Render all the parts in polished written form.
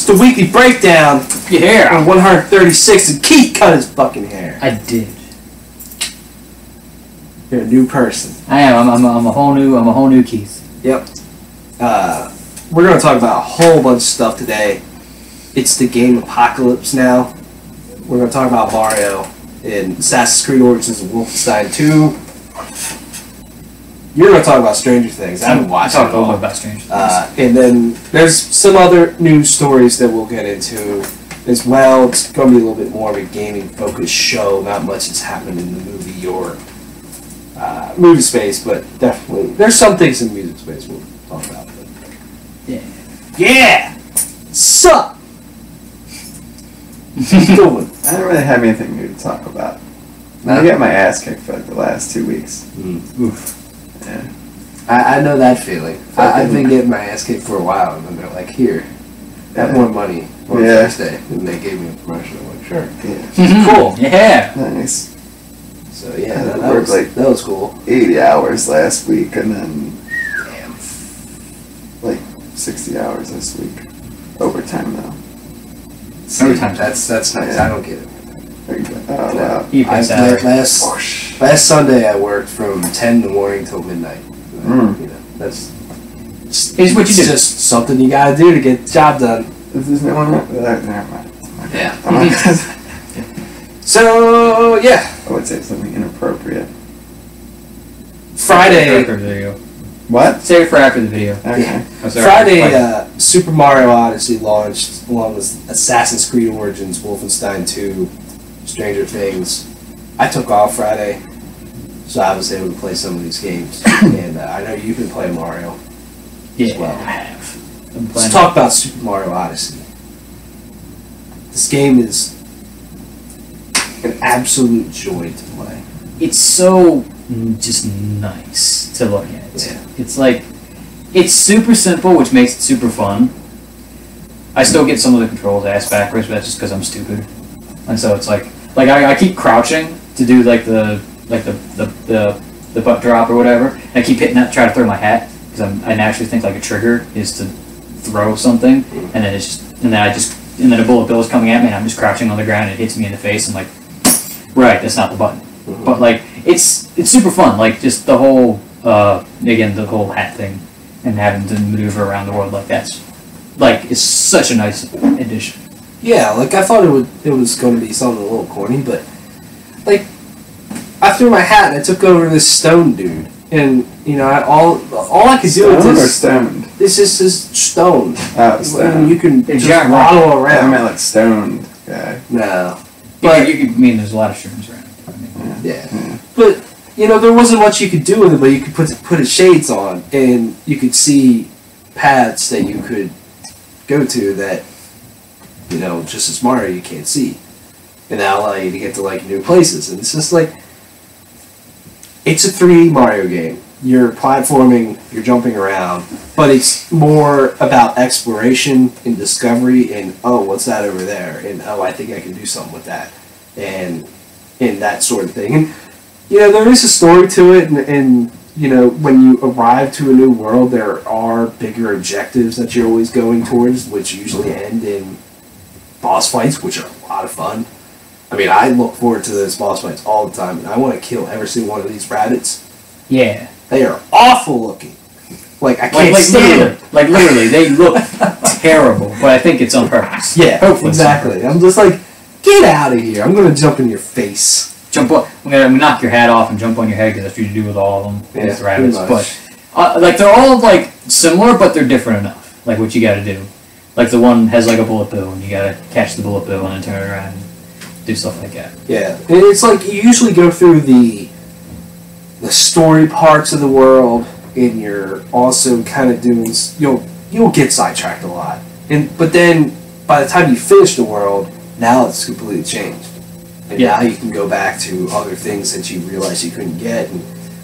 the weekly breakdown. Yeah. On 136, and Keith cut his fucking hair. I did. You're a new person. I am. I'm a whole new Keith. Yep. We're gonna talk about a whole bunch of stuff today. It's the Gameapocalypse now. We're gonna talk about Mario and Assassin's Creed Origins and Wolfenstein II. You're gonna talk about Stranger Things. I haven't watched it a little bit about Stranger Things. And then there's some other news stories that we'll get into as well. It's gonna be a little bit more of a gaming-focused show. Not much has happened in the movie or movie space, but definitely there's some things in music space we'll talk about. But yeah. Sup? Doing? I don't really have anything new to talk about. I got my ass kicked for like the last 2 weeks. Oof. Yeah. I know that feeling. I've been getting my ass kicked for a while, and then they're like, "Here, have more money on Thursday," and they gave me a promotion. I'm like, "Sure, Yeah. Cool, Yeah." Nice. So yeah, I that worked was that was cool. 80 hours last week, and then Damn. like 60 hours this week. Overtime though. See, Overtime. that's nice. Yeah. I don't get it. There you go. Oh wow. You pay salary. Last Sunday I worked from 10 in the morning till midnight. You know, that's It's what you do. It's just something you gotta do to get the job done. There's no one. Never mind. Yeah. I So yeah, would say something inappropriate. Friday. After the video. What? Save it for after the video. Okay. I'm sorry. Friday, Super Mario Odyssey launched along with Assassin's Creed Origins, Wolfenstein II, Stranger Things. I took off Friday, so I was able to play some of these games. And I know you've been playing Mario Yeah, as well. I have. Let's talk about Super Mario Odyssey. This game is an absolute joy to play. It's so just nice to look at. Yeah. It's like, it's super simple, which makes it super fun. I still get some of the controls ass backwards, but that's just because I'm stupid. And so it's like I keep crouching to do like the butt drop or whatever. And I keep hitting that to try to throw my hat because I naturally think like a trigger is to throw something, and then and then a bullet bill is coming at me, and I'm just crouching on the ground, and it hits me in the face. I'm like, right, that's not the button. But like it's super fun. Like just the whole again the whole hat thing and having to maneuver around the world like that's like it's such a nice addition. Yeah, like I thought it was going to be something a little corny, but like I threw my hat and I took over this stone dude, and you know all I could do with Stone or this. stoned? This is just stone. Oh, stone. And you can just giant waddle I around. meant like stoned guy. No, But you could mean there's a lot of shrooms around. I mean, yeah, but you know there wasn't much you could do with it, but you could put his shades on, and you could see paths that you could go to that you know just as Mario you can't see, and that allow you to get to like new places, and it's just like it's a 3D Mario game. You're platforming, you're jumping around, but it's more about exploration and discovery and, oh, what's that over there? And, oh, I think I can do something with that. And that sort of thing. And, you know, there is a story to it, and you know, when you arrive to a new world, there are bigger objectives that you're always going towards, which usually end in boss fights, which are a lot of fun. I mean, I look forward to those boss fights all the time, and I want to kill every single one of these rabbits. yeah. They are awful looking. Like, I can't stand them. Like literally, they look terrible, but I think it's on purpose. Yeah, hopefully exactly. I'm just like, get out of here. I'm going to jump in your face. Jump on, I'm gonna knock your hat off and jump on your head because that's what you do with all of them. Yeah, with rabbits, pretty much. but like they're all like similar, but they're different enough. Like what you got to do. Like the one has like a bullet bill, and you got to catch the bullet bill and then turn it around and do stuff like that. Yeah, and it's like you usually go through the story parts of the world, and you're also kind of doing you'll get sidetracked a lot, but then by the time you finish the world, now it's completely changed, and now you can go back to other things that you realized you couldn't get, and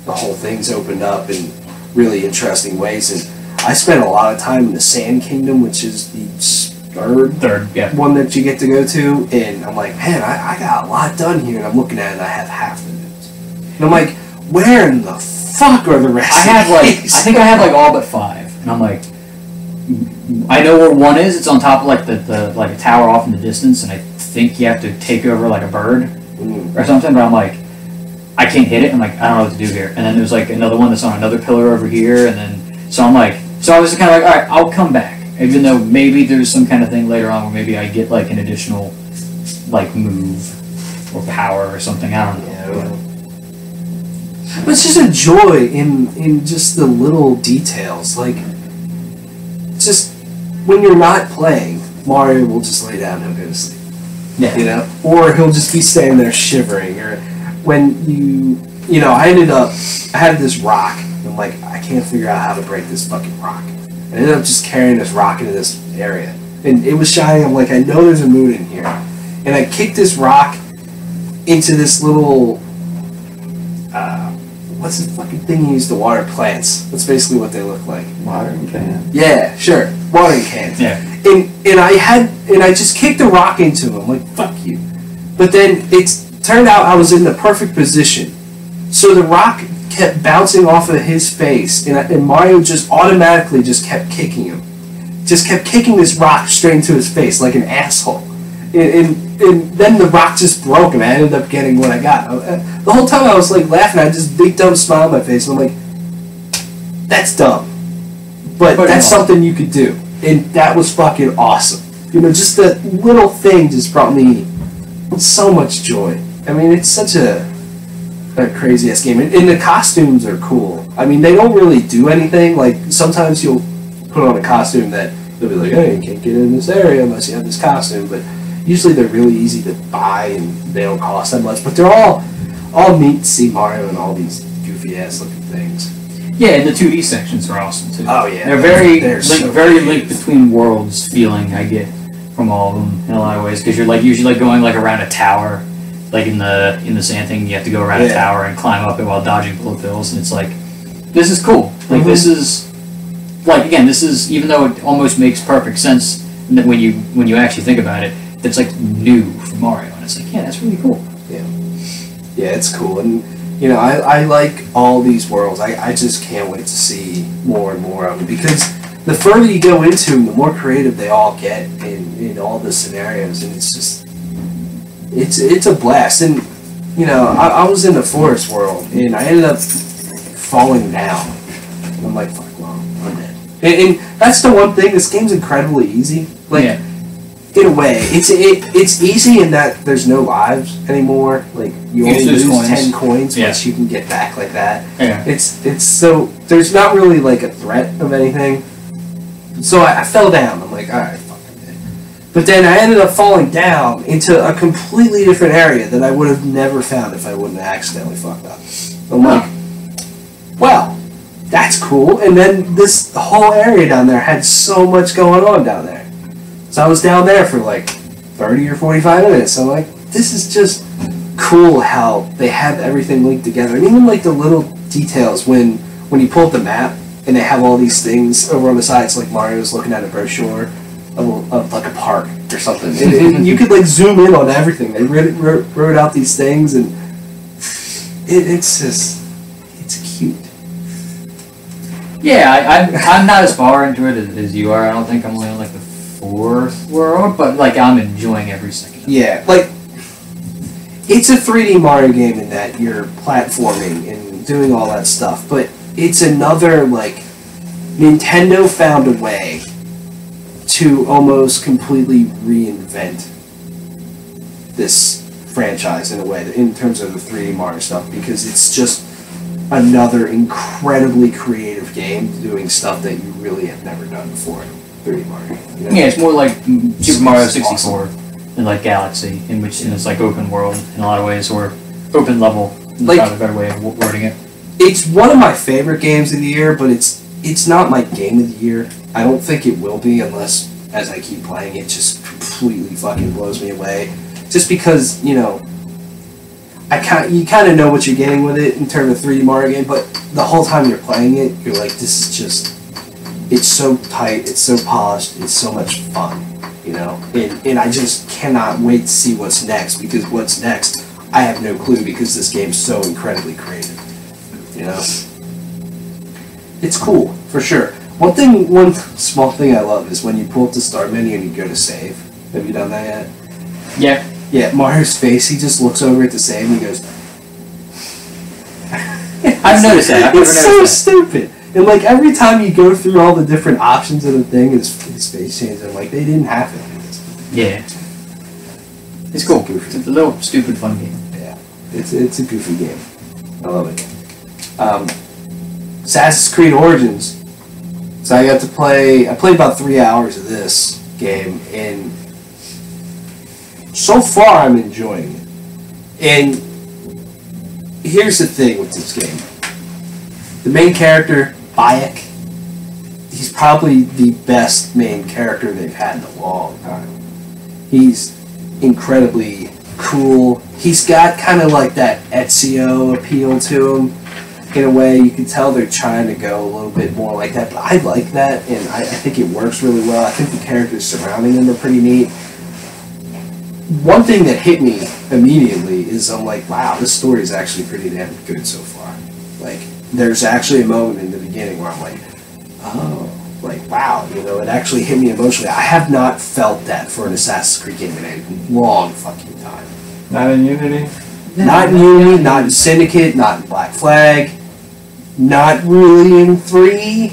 the whole thing's opened up in really interesting ways. And I spent a lot of time in the Sand Kingdom, which is the third one that you get to go to, and I'm like, man, I got a lot done here, and I'm looking at it, and I have half the news, and I'm like, where in the fuck are the rest? I think I have like all but 5, and I'm like, I know where one is. It's on top of like the like a tower off in the distance, and I think you have to take over like a bird or something. But I'm like, I can't hit it. I'm like, I don't know what to do here. And then there's like another one that's on another pillar over here, and then so I'm like, so I was kind of like, all right, I'll come back, even though maybe there's some kind of thing later on where maybe I get like an additional like move or power or something. I don't know. Yeah. But it's just a joy in just the little details. Like, just when you're not playing, Mario will just lay down and he'll go to sleep. Yeah. You know? Or he'll just be standing there shivering. Or when you know, I had this rock. And I'm like, I can't figure out how to break this fucking rock. I ended up just carrying this rock into this area. And it was shining. I'm like, I know there's a moon in here. And I kicked this rock into this little... what's the fucking thing you use to water plants? That's basically what they look like. Watering can. Yeah, sure. Watering cans. Yeah. And I just kicked a rock into him. Like, fuck you. But then it turned out I was in the perfect position. So the rock kept bouncing off of his face, and Mario just automatically just kept kicking him. Just kept kicking this rock straight into his face like an asshole. And then the rock just broke, and I ended up getting what I got. The whole time I was like laughing, I had this big dumb smile on my face, and I'm like, that's dumb. But that's something you could do. And that was fucking awesome. You know, just that little thing just brought me so much joy. I mean, it's such a crazy ass game. And the costumes are cool. I mean, they don't really do anything. Like, sometimes you'll put on a costume that they'll be like, hey, you can't get in this area unless you have this costume. But usually they're really easy to buy and they don't cost that much. But they're all neat to see Mario and all these goofy ass looking things. Yeah, and the 2D sections are awesome too. Oh yeah, they're very so linked between worlds feeling I get from all of them in a lot of ways, because you're like usually like going like around a tower, like in the sand thing you have to go around a tower and climb up it while dodging bullet bills, and it's like, this is cool. Like this is like, again, this is, even though it almost makes perfect sense when you actually think about it, it's like new for Mario, and it's like, yeah, that's really cool. Yeah, it's cool. And you know, I like all these worlds. I just can't wait to see more and more of them, because the further you go into them, the more creative they all get in all the scenarios, and it's just, it's a blast. And you know, I was in the forest world, and I ended up falling down. And I'm like, fuck, well, I'm dead. And that's the one thing, this game's incredibly easy. Like, in a way, it's easy in that there's no lives anymore. Like, you only lose 10 coins once you can get back like that. Yeah. It's so, there's not really like a threat of anything. So I fell down. I'm like, alright, fuck, I'm dead. But then I ended up falling down into a completely different area that I would have never found if I wouldn't have accidentally fucked up. I'm like, well, that's cool. And then this whole area down there had so much going on down there. So I was down there for like 30 or 45 minutes. I'm like, this is just cool how they have everything linked together. And even like the little details when you pull up the map and they have all these things over on the sides, like Mario's looking at a brochure of like a park or something. And you could like zoom in on everything. They wrote out these things, and it's just, it's cute. Yeah, I'm not as far into it as you are. I don't think I'm only on like the 4th world, but like I'm enjoying every second. Yeah, like it's a 3D Mario game in that you're platforming and doing all that stuff, but it's another, like, Nintendo found a way to almost completely reinvent this franchise in a way, in terms of the 3D Mario stuff, because it's just another incredibly creative game doing stuff that you really have never done before in 3D Mario. You know? Yeah, it's more like Super Mario 64 and like Galaxy, in which it's like open world in a lot of ways, or open level, like, probably a better way of wording it. It's one of my favorite games of the year, but it's not my game of the year. I don't think it will be unless, as I keep playing, it just completely fucking blows me away. Just because, you know, you kind of know what you're getting with it in terms of 3D Mario game, but the whole time you're playing it, you're like, this is just, it's so tight, it's so polished, it's so much fun, you know? And I just cannot wait to see what's next, because what's next, I have no clue, because this game's so incredibly creative, you know? It's cool, for sure. One small thing I love is when you pull up the start menu and you go to save. Have you done that yet? Yeah. Yeah, Mario's face, he just looks over at the save and he goes... I've noticed that. I've never It's noticed so stupid. And like every time you go through all the different options of the thing, his face changes. I'm like, they didn't have to do this. Yeah. It's cool. It's a little stupid fun game. Yeah. It's a goofy game. I love it. Assassin's Creed Origins. So I played about 3 hours of this game, and so far I'm enjoying it. And here's the thing with this game. The main character, Bayek, he's probably the best main character they've had in a long time. He's incredibly cool. He's got kind of like that Ezio appeal to him. In a way, you can tell they're trying to go a little bit more like that, but I like that, and I think it works really well. I think the characters surrounding him are pretty neat. One thing that hit me immediately is I'm like, wow, this story is actually pretty damn good so far. Like, there's actually a moment in the beginning where I'm like, oh, like, wow, it actually hit me emotionally. I have not felt that for an Assassin's Creed game in a long fucking time. Not in Unity? Not in Unity, not in Syndicate, not in Black Flag. Not really in 3,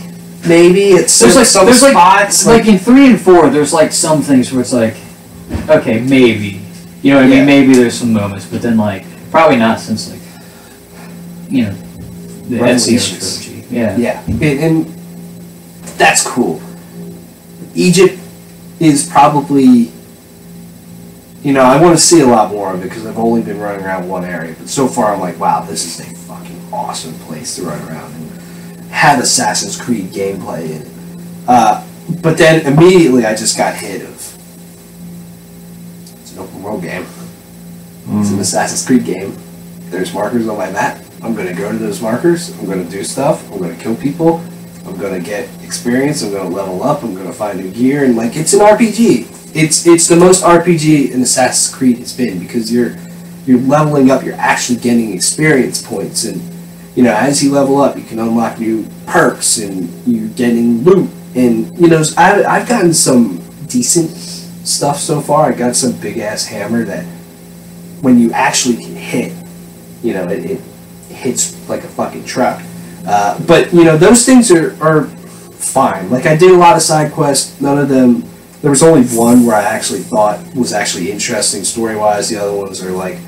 maybe. It's There's some spots. Like in 3 and 4, there's like some things where it's like, okay, maybe. You know what I mean? Maybe there's some moments, but then like, probably not since like, the Ezio trilogy. Yeah. Yeah. And that's cool. Egypt is probably, I want to see a lot more of it because I've only been running around one area. But so far I'm like, wow, this is a fucking awesome place to run around and have Assassin's Creed gameplay in it. But then immediately I just got hit of, it's an open world game. It's an Assassin's Creed game. There's markers on my map. I'm going to go to those markers. I'm going to do stuff. I'm going to kill people. I'm going to get experience. I'm going to level up. I'm going to find new gear. And like, it's an RPG. It's the most RPG in Assassin's Creed has been because you're leveling up. You're actually getting experience points. And, as you level up, you can unlock new perks and you're getting loot. And, I've gotten some decent stuff so far. I got some big-ass hammer that when you actually can hit, it hits like a fucking truck. But, those things are fine. Like, I did a lot of side quests. None of them... There was only one where I actually thought was actually interesting story-wise. The other ones are like,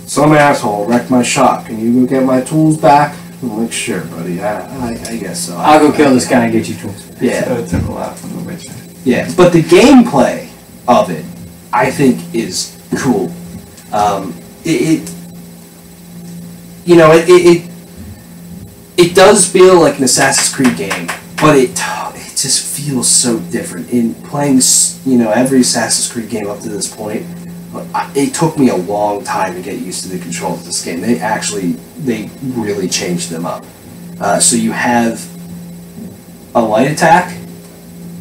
some asshole wrecked my shop. Can you go get my tools back? I'm like, sure, buddy. I guess so. I'll go kill this guy and get you tools back. Yeah. So it took a lot from The Witcher. Yeah, but the gameplay of it, I think, is cool. It does feel like an Assassin's Creed game, but it just feels so different. In playing, every Assassin's Creed game up to this point, it took me a long time to get used to the controls of this game. They really changed them up. So you have a light attack,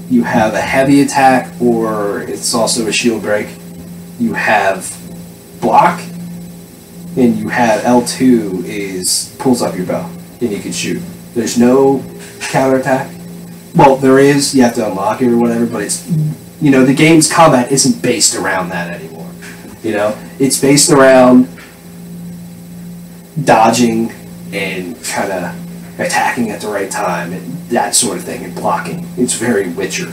you have a heavy attack, or it's also a shield break. You have block, and you have L2 pulls up your bow, and you can shoot. There's no counterattack. Well, there is, you have to unlock it or whatever, but it's, the game's combat isn't based around that anymore. It's based around dodging and kind of attacking at the right time and that sort of thing, and blocking. It's very Witcher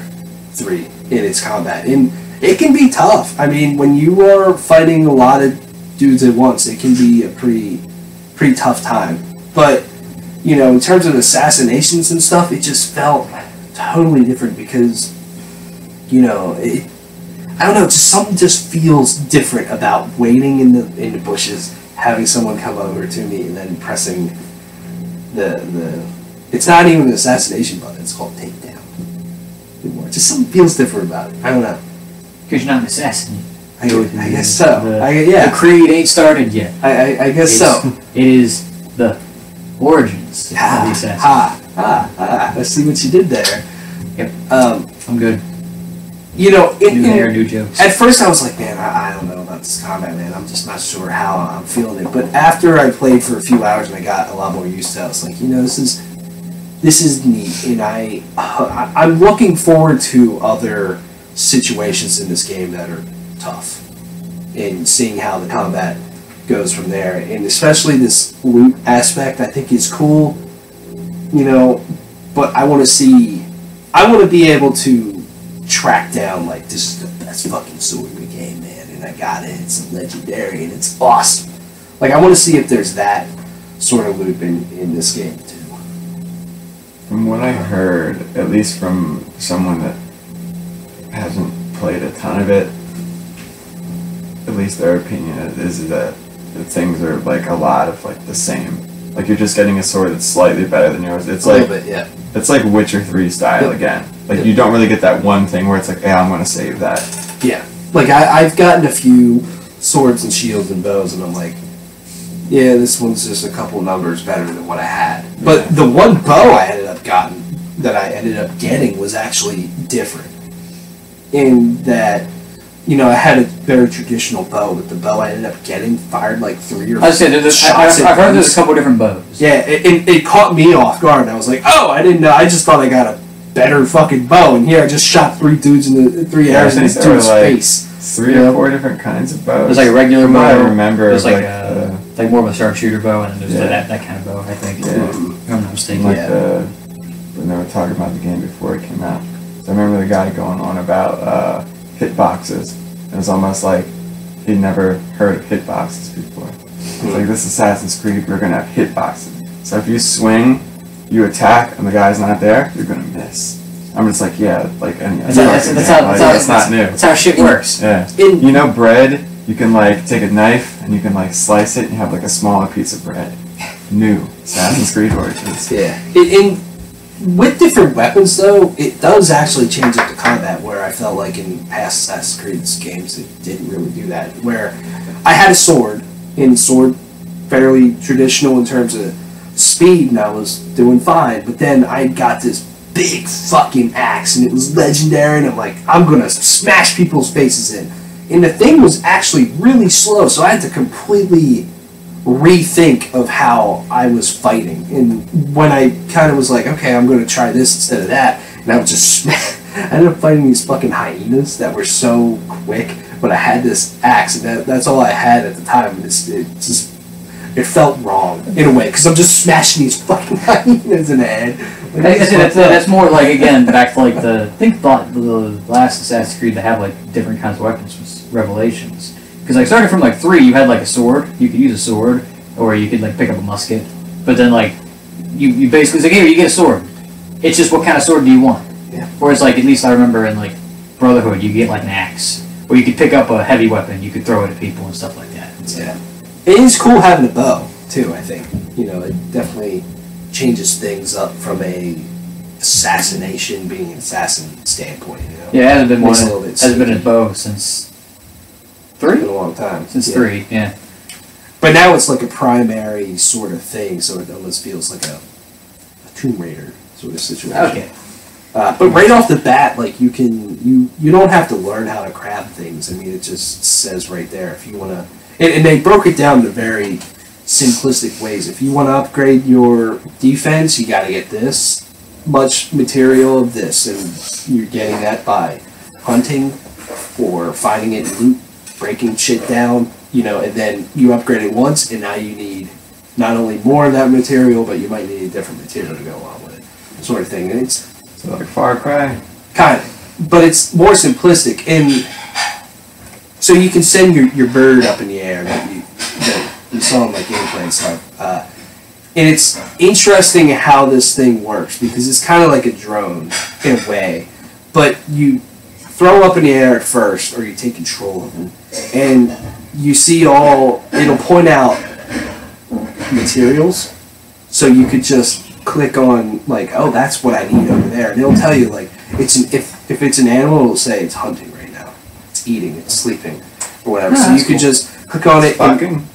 3 in its combat. And it can be tough. I mean, when you are fighting a lot of dudes at once, it can be a pretty tough time. But, in terms of assassinations and stuff, it just felt totally different because, I don't know, something just feels different about waiting in the bushes, having someone come over to me, and then pressing the it's not even an assassination button, it's called takedown. Just something feels different about it. I don't know. Because you're not an assassin. I guess so. The creed ain't started yet. I guess so. It is the origins of the assassin. I see what you did there. Yep. I'm good. New hair, new jokes. At first I was like, man, I don't know about this combat, man. I'm just not sure how I'm feeling it. But after I played for a few hours and I got a lot more used to it, I was like, this this is neat, and I'm looking forward to other situations in this game that are tough, and seeing how the combat goes from there, and especially this loot aspect I think is cool, but I want to be able to track down, like, this is the best fucking sword in the game, man, and I got it, it's legendary, and it's awesome. Like, I want to see if there's that sort of loop in this game, too. From what I heard, at least from someone that hasn't played a ton of it, at least their opinion is that the things are, like, a lot of, like, the same. Like, you're just getting a sword that's slightly better than yours. It's like, bit, yeah. It's like Witcher 3 style again. Like, you don't really get that one thing where it's like, I'm going to save that. Yeah. Like, I've gotten a few swords and shields and bows, and I'm like, yeah, this one's just a couple numbers better than what I had. But the one bow I ended up getting was actually different. In that, I had a very traditional bow, but the bow I ended up getting fired like 3 or 4 shots. I've heard there's a couple different bows. Yeah, it caught me off guard, and I was like, oh, I didn't know. I just thought I got a better fucking bow, and here I just shot 3 dudes in the 3 arrows in this dude's face. 3 or 4 different kinds of bows. There's like a regular bow. I remember. There's like more of a sharpshooter bow, and then there's that kind of bow, I think. Yeah. If I'm not mistaken. Like when they were talking about the game before it came out. So I remember the guy going on about hitboxes. It was almost like he'd never heard of hitboxes before. It's like, this Assassin's Creed, we're going to have hitboxes. So if you swing, you attack, and the guy's not there, you're going to miss. I'm just like, yeah, like any other that's not new. That's how shit works. Yeah. Bread, you can, like, take a knife, and you can, like, slice it, and you have, like, a smaller piece of bread. New Assassin's Creed Origins. Yeah. With different weapons, though, it does actually change up the combat, where I felt like in past Assassin's Creed games it didn't really do that. Where I had a sword, fairly traditional in terms of speed, and I was doing fine, but then I got this big fucking axe, and it was legendary, and I'm like, I'm gonna smash people's faces in. And the thing was actually really slow, so I had to completely rethink of how I was fighting. And when I kind of was like, okay, I'm going to try this instead of that, and I was just I ended up fighting these fucking hyenas that were so quick, but I had this axe, and that's all I had at the time. It felt wrong in a way, because I'm just smashing these fucking hyenas in the head. Like, that's more like, again, back to like the last Assassin's Creed to have like different kinds of weapons was Revelations. Because like starting from like 3, you had like a sword. You could use a sword, or you could like pick up a musket. But then like you basically it's like, here, you get a sword. It's just what kind of sword do you want? Yeah. Whereas like at least I remember in like Brotherhood, you get like an axe, or you could pick up a heavy weapon. You could throw it at people and stuff like that. Yeah. It is cool having a bow too. I think it definitely changes things up from a assassination being an assassin standpoint. Yeah, it hasn't been a bow since 3? It's been a long time. Since 3, yeah. But now it's like a primary sort of thing, so it almost feels like a Tomb Raider sort of situation. Okay. But right off the bat, like you don't have to learn how to craft things. I mean, it just says right there if you want to. And they broke it down to very simplistic ways. If you want to upgrade your defense, you got to get this much material of this, and you're getting that by hunting or finding it in loot, breaking shit down, and then you upgrade it once, and now you need not only more of that material, but you might need a different material to go along with it, sort of thing. And it's so like Far Cry, kind of, but it's more simplistic, and so you can send your bird up in the air that you saw in my gameplay and stuff. And it's interesting how this thing works, because it's kind of like a drone in a way, but you throw up in the air at first, or you take control of it, and you see it'll point out materials, so you could just click on like, oh, that's what I need over there, and it'll tell you like if it's an animal, it'll say it's hunting right now, it's eating, it's sleeping, or whatever. So you could just click on it. Fucking.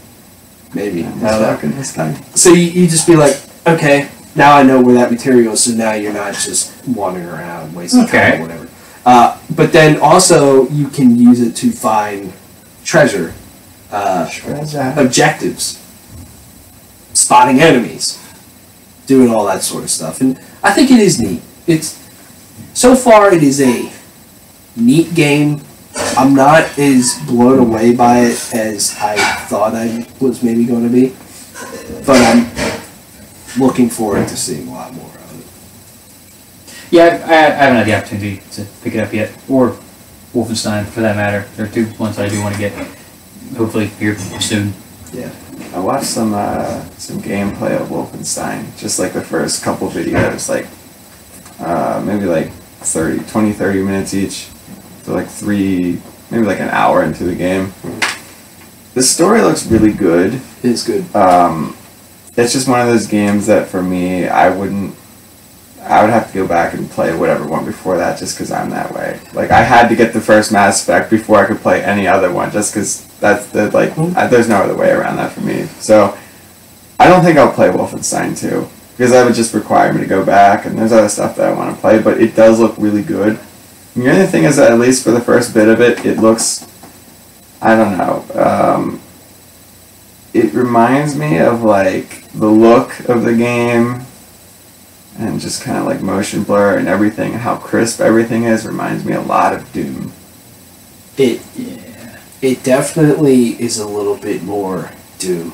Maybe. This guy. So you just be like, okay, now I know where that material is, so now you're not just wandering around wasting time or whatever. But then also you can use it to find treasure, objectives, spotting enemies, doing all that sort of stuff. And I think it is neat. So far it is a neat game. I'm not as blown away by it as I thought I was maybe going to be, but I'm looking forward to seeing a lot more of it. Yeah, I haven't had the opportunity to pick it up yet, or Wolfenstein for that matter. There are 2 ones that I do want to get, hopefully here soon. Yeah. I watched some gameplay of Wolfenstein, just like the first couple videos, like maybe like 30 minutes each, so like maybe like an hour into the game. The story looks really good. It is good. It's just one of those games that for me, I would have to go back and play whatever one before that, just because I'm that way. Like, I had to get the first Mass Effect before I could play any other one, just because that's there's no other way around that for me. So, I don't think I'll play Wolfenstein 2, because that would just require me to go back, and there's other stuff that I want to play, but it does look really good. And the only thing is that, at least for the first bit of it, it looks, I don't know, it reminds me of, like, the look of the game, and just kind of like motion blur and everything, and how crisp everything is, reminds me a lot of Doom. It definitely is a little bit more Doom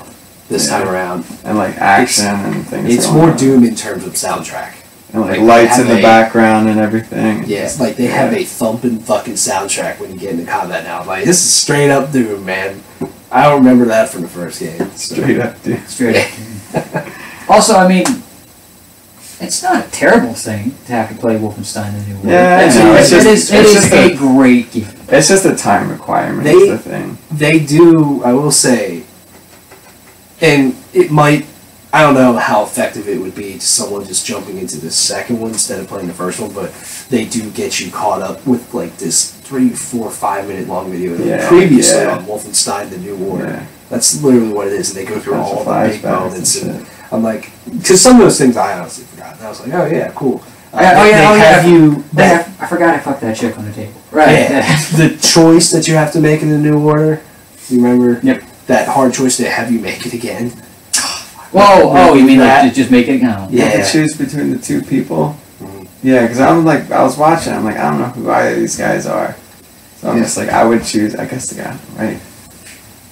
this time around. And like action and things. It's more Doom in terms of soundtrack. And like lights in the background and everything. Yeah, like they have a thumping fucking soundtrack when you get into combat now. Like, this is straight up Doom, man. I don't remember that from the first game. Straight up Doom. Straight up. Also, I mean, it's not a terrible thing to have to play Wolfenstein in the new world. Yeah, it is a great game. It's just a time requirement. Is the thing. They do, I will say, and it might, I don't know how effective it would be to someone just jumping into the second one instead of playing the first one, but they do get you caught up with like this 3, 4, 5 minute long video previously on Wolfenstein: The New Order. Yeah. That's literally what it is, and they go through all the big moments. And I'm like, because some of those things I honestly forgot. And I was like, oh yeah, cool. I forgot I fucked that chick on the table. Right. Yeah. The choice that you have to make in the New Order. You remember? Yep. That hard choice to have you make it again. Whoa! You mean like just make it count? You have to choose between the 2 people. Mm-hmm. Yeah, because I was watching. I'm like, I don't know who either of these guys are. So I'm just like, I would choose. I guess the guy, right?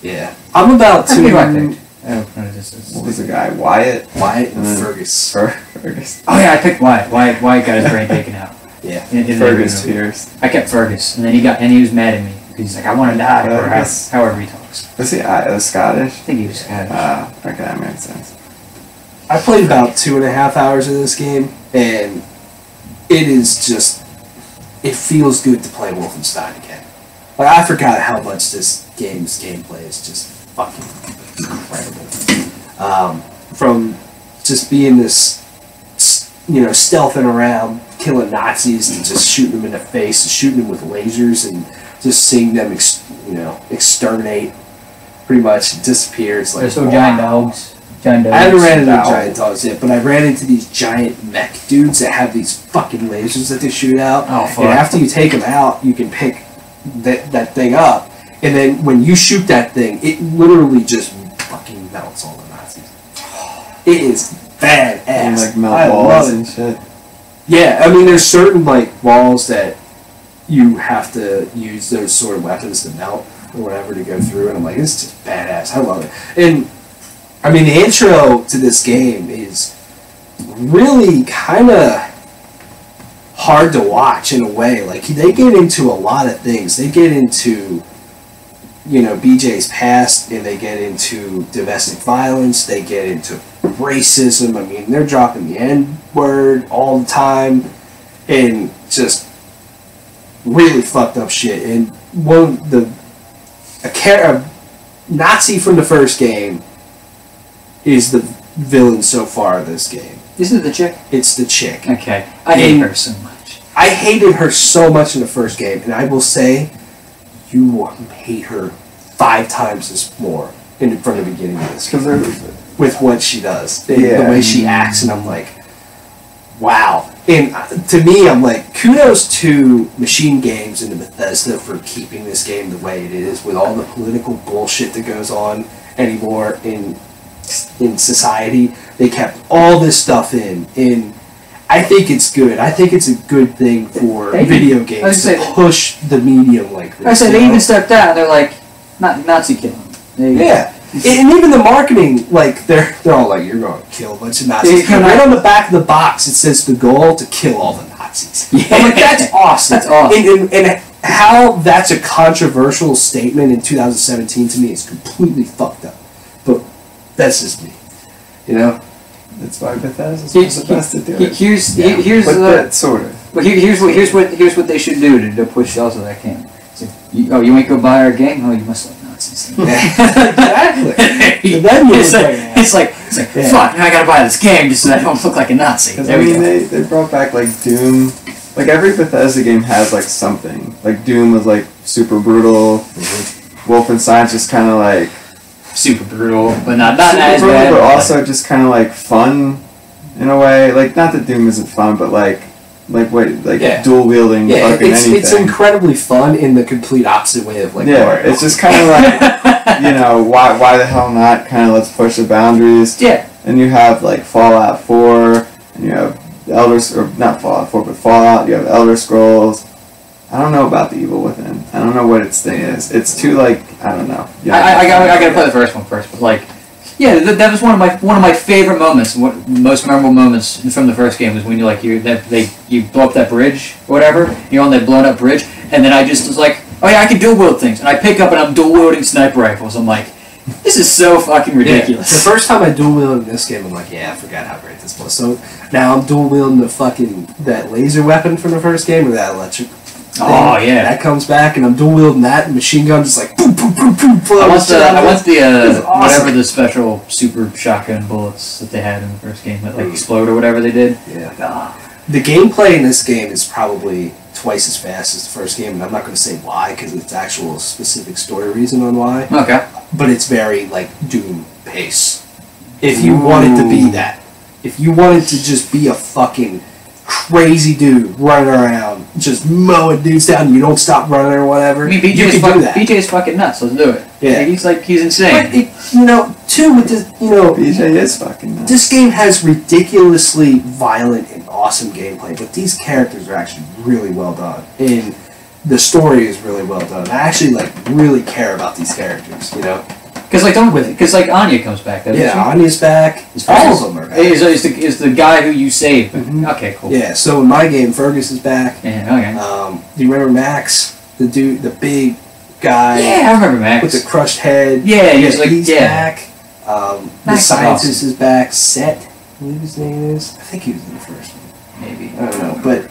Yeah. I'm about to. What was the guy? Wyatt and Fergus. Fergus. Oh yeah, I picked Wyatt. Wyatt got his brain taken out. Yeah. In Fergus Pierce. I kept Fergus, and then he was mad at me. He's like, I want to die, or however he talks. Was he Scottish? I think he was Scottish. Okay, that makes sense. I played about 2.5 hours of this game, and it is just, it feels good to play Wolfenstein again. Like, I forgot how much this game's gameplay is just fucking incredible. From just being this, stealthing around, killing Nazis, and just shooting them in the face, and shooting them with lasers, and just seeing them, exterminate, pretty much disappear. It's like, there's no giant dogs. I haven't ran into giant dogs yet, but I ran into these giant mech dudes that have these fucking lasers that they shoot out. Oh, fuck. And after you take them out, you can pick that thing up, and then when you shoot that thing, it literally just fucking melts all the Nazis. It is badass. And like melt walls and shit. Yeah, I mean, there's certain like walls that you have to use those sort of weapons to melt or whatever to go through, and I'm like, this is just badass. I love it. And I mean, the intro to this game is really kind of hard to watch in a way. Like, they get into a lot of things. They get into, BJ's past, and they get into domestic violence. They get into racism. I mean, they're dropping the N-word all the time, and just really fucked up shit. And a Nazi from the first game is the villain so far of this game. Isn't it the chick? It's the chick. Okay. I hate her so much. I hated her so much in the first game, and I will say, you will hate her 5 times more from the beginning of this game. With what she does. The way she acts, and I'm like, wow. And to me, I'm like, kudos to Machine Games and Bethesda for keeping this game the way it is, with all the political bullshit that goes on anymore in society. They kept all this stuff in. And I think it's good. I think it's a good thing for video games to push the medium like this. I said they even stepped out and they're like, Nazi killing. Yeah. And even the marketing, like, they're all like, you're going to kill a bunch of Nazis. Right on the back of the box, it says the goal to kill all the Nazis. Yeah. I'm like, that's awesome. That's awesome. And how that's a controversial statement in 2017 to me is completely fucked up. But that's just me. You know? That's why Bethesda's supposed to do it. Here's sort of. Well, here's what they should do to push sales of that game. So, you ain't go buy our game? Oh, you must like Nazis. Exactly. It's like fuck. Now I gotta buy this game just so that I don't look like a Nazi. I mean, they brought back like Doom. Like every Bethesda game has like something. Like Doom was like super brutal. Wolfenstein's just kind of like super brutal, but not super as brutal, bad. But also just kind of like fun in a way. Like not that Doom isn't fun, but dual wielding. Yeah, fucking anything. It's incredibly fun in the complete opposite way of like. Yeah, Mario. it's just kind of like why the hell not? Kind of let's push the boundaries. Yeah. And you have like Fallout 4, and you have not Fallout 4, but Fallout. You have Elder Scrolls. I don't know about the Evil Within. I don't know what its thing is. It's too like I don't know. I gotta play the first one first, but like, yeah, that was one of my favorite moments. Most memorable moments from the first game was when you blow up that bridge or whatever. You're on that blown up bridge, and then I just was like, oh yeah, I can dual wield things, and I pick up and I'm dual wielding sniper rifles. I'm like, this is so fucking ridiculous. Yeah. The first time I dual wielded in this game, I'm like, yeah, I forgot how great this was. So now I'm dual wielding that laser weapon from the first game, or that electric thing. Oh yeah, that comes back, and I'm dual wielding that, and machine gun just like boom, boom, boom, boom. I want the awesome. whatever the special super shotgun bullets that they had in the first game that like explode or whatever they did. Yeah. The gameplay in this game is probably twice as fast as the first game, and I'm not going to say why because it's actual specific story reason on why. Okay. But it's very like Doom pace. If you wanted to be that, if you wanted to just be a fucking crazy dude running around, just mowing dudes down, and you don't stop running or whatever. I mean, you can do that. BJ's fucking nuts. Let's do it. Yeah, he's insane. But too with this, BJ is fucking nuts. This game has ridiculously violent and awesome gameplay, but these characters are actually really well done, and the story is really well done. I actually really care about these characters, Because Anya comes back. Anya's back. All of them are back. Is the guy who you saved? Mm-hmm. Okay, cool. Yeah. So in my game, Fergus is back. Yeah. Okay. Do you remember Max, the dude, the big guy? Yeah, I remember Max with the crushed head. Yeah, he's back. The scientist is back. Set, I believe his name is. I think he was in the first one. Maybe. I don't know, but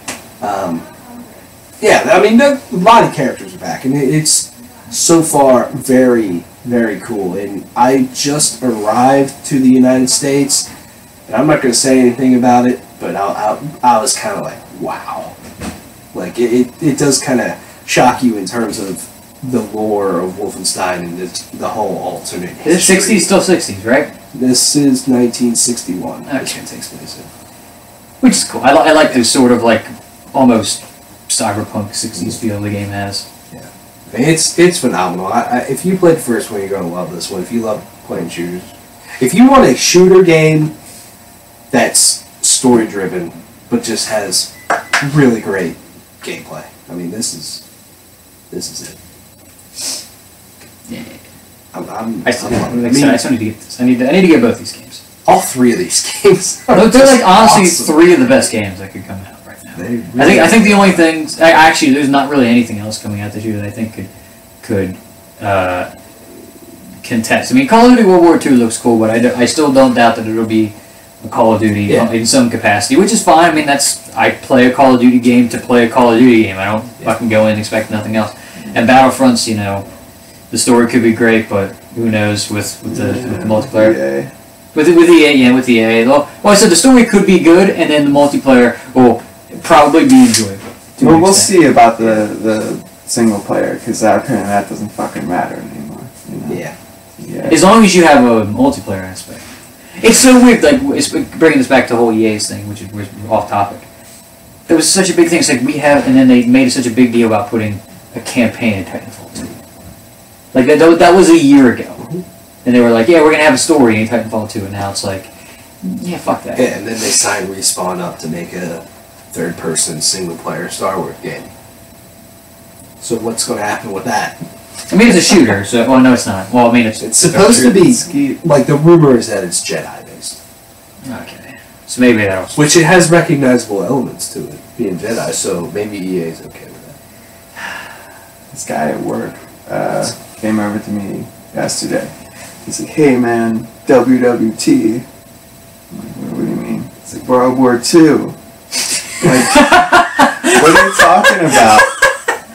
yeah. I mean, a lot of characters are back, and it's so far very, very cool. And I just arrived to the United States, and I'm not going to say anything about it, but I was kind of like, wow. Like, it does kind of shock you in terms of the lore of Wolfenstein and the whole alternate history. 60s, still 60s, right? This is 1961. Okay. This one takes place in. Which is cool. I like the sort of like almost cyberpunk 60s feel the game has. Yeah, it's phenomenal. If you played the first one, you're gonna love this one. If you love playing shooters, if you want a shooter game that's story driven but just has really great gameplay, I mean, this is it. Yeah. I'm I still need to get this. I need to get both these games. All three of these games. They're like honestly awesome. 3 of the best games that could come out right now. Really I think the only things actually there's not really anything else coming out this year that I think could contest. I mean, Call of Duty World War II looks cool, but I still don't doubt that it'll be a Call of Duty in some capacity, which is fine. I mean, I play a Call of Duty game to play a Call of Duty game. I don't fucking go in and expect nothing else. And Battlefronts, the story could be great, but who knows with the multiplayer. EA. With EA. Well, I said the story could be good, and then the multiplayer will probably be enjoyable. Well, we'll see about the single player, because apparently that doesn't fucking matter anymore. Yeah. As long as you have a multiplayer aspect. It's so weird, like, it's bringing this back to the whole EA's thing, which is off topic. There was such a big thing, it's like we have, and then they made such a big deal about putting a campaign in Titanfall 2. Like, that was a year ago. And they were like, yeah, we're going to have a story in Titanfall 2, and now it's like, Yeah, fuck that. Yeah, and then they signed Respawn up to make a third-person single-player Star Wars game. So what's going to happen with that? I mean, it's a shooter, so... Well, no, it's not. Well, I mean, it's supposed to be... Like, the rumor is that it's Jedi-based. Okay. So maybe that'll... Which it has recognizable elements to it, being Jedi, so maybe EA's okay with that. This guy at work came over to me yesterday. He's like, hey man, WWT. I'm like, what do you mean? It's like World War II. Like, what are you talking about?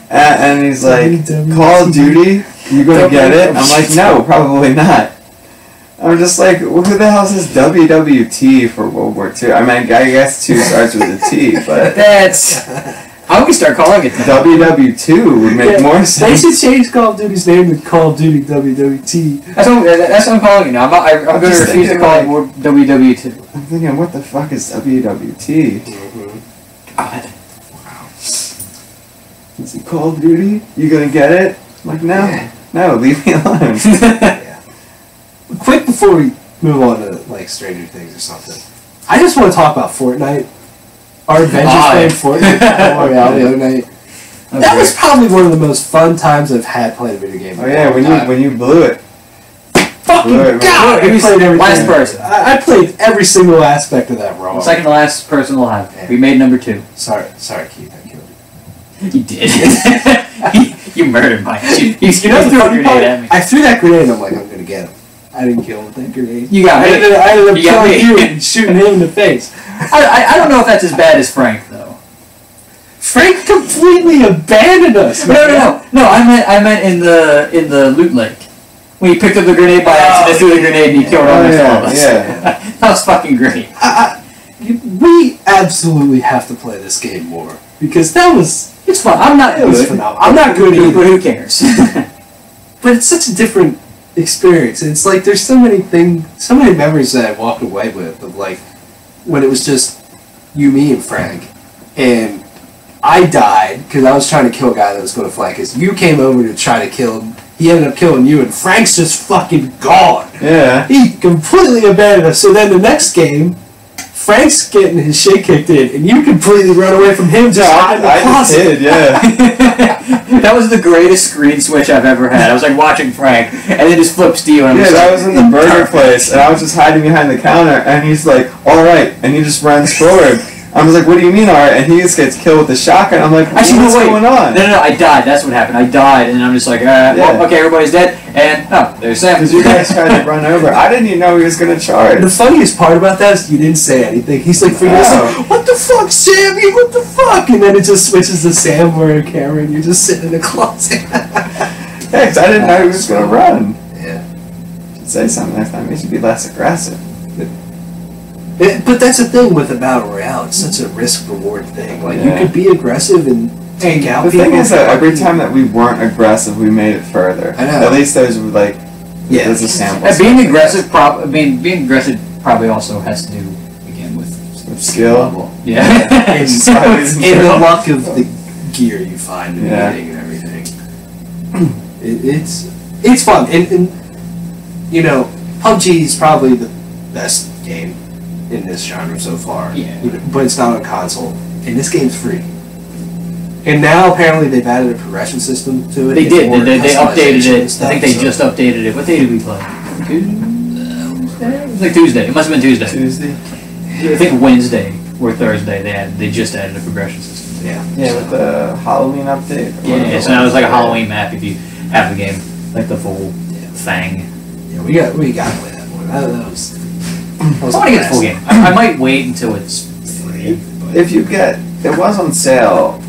And he's like, Call of Duty? You gonna get it? I'm like, no, probably not. I'm just like, who the hell says WWT for World War II? I mean, I guess 2 starts with a T, but... That's... How would we start calling it that? WW2 would make more sense. They should change Call of Duty's name to Call of Duty WWT. That's what I'm calling it now. I'm going to refuse to call it WW2. I'm thinking, what the fuck is WWT? God. Wow. Is it Call of Duty? You gonna get it? I'm like, no. No, leave me alone. Yeah. Quick before we move on to, like, Stranger Things or something. I just want to talk about Fortnite. Our adventures playing Fortnite Battle Royale the other night. That was probably one of the most fun times I've had playing a video game. Oh yeah, when you blew it. Fucking God! I played everything. Last person. I played every single aspect of that wrong. Second to last person alive. Yeah. We made number 2. Sorry, Keith, I killed you. You did. You murdered Mike. You threw a grenade at me. I threw that grenade and I'm like, I'm gonna get him. I didn't kill him with that grenade. You got me. I ended up killing you and shooting him in the face. I don't know if that's as bad as Frank though. Frank completely abandoned us. No. I meant in the loot lake when you picked up the grenade by accident, threw the grenade, and you killed almost all of us. Yeah. That was fucking great. We absolutely have to play this game more because it's fun. I'm not good. I'm not good either, but who cares? But it's such a different experience. It's like there's so many memories that I walked away with of like when it was just you, me, and Frank, and I died because I was trying to kill a guy that was going to flank us. You came over to try to kill him. He ended up killing you, and Frank's just fucking gone. Yeah. He completely abandoned us. So then the next game, Frank's getting his shit kicked in, and you completely run away from him just hide in the closet. I did, yeah. That was the greatest screen switch I've ever had. I was like watching Frank, and then just flips to you, and I'm just that like, was in the burger place, and I was just hiding behind the counter, and he's like, alright, and he just runs forward. I was like, what do you mean, alright? And he just gets killed with a shotgun. I'm like, what's going on? No, I died. That's what happened. I died, and I'm just like, well, okay, everybody's dead, and there's Sam. Because you guys tried to run over. I didn't even know he was going to charge. The funniest part about that is you didn't say anything. He's like, what the fuck, Sammy? What the fuck? And then it just switches to Sam wearing a camera, and you're just sitting in the closet. Yeah, because I didn't know he was going to run. Yeah. Should say something next time. He should be less aggressive. But that's the thing with the Battle Royale. It's such a risk-reward thing. Like, you could be aggressive and take out the people. The thing is that every time that we weren't aggressive, we made it further. I know. At least those were like, there's a sample. Being aggressive probably also has to do, again, with skill. Level. Yeah. And the luck of the gear you find in everything and everything. It's fun. And, you know, PUBG is probably the best game in this genre so far. Yeah. But it's not on console. And this game's free. And now apparently they've added a progression system to it. They did. They updated it. I think they just updated it. What day did we play? Tuesday? It was like Tuesday. It must have been Tuesday. I think Wednesday or Thursday they just added a progression system. Yeah. Yeah, with the Halloween update. Yeah, so now it's like a Halloween map if you have the game, like the full thing. Yeah, we got to play that more. That was I want to get the full game. I might wait until it's free. If you get, it was on sale.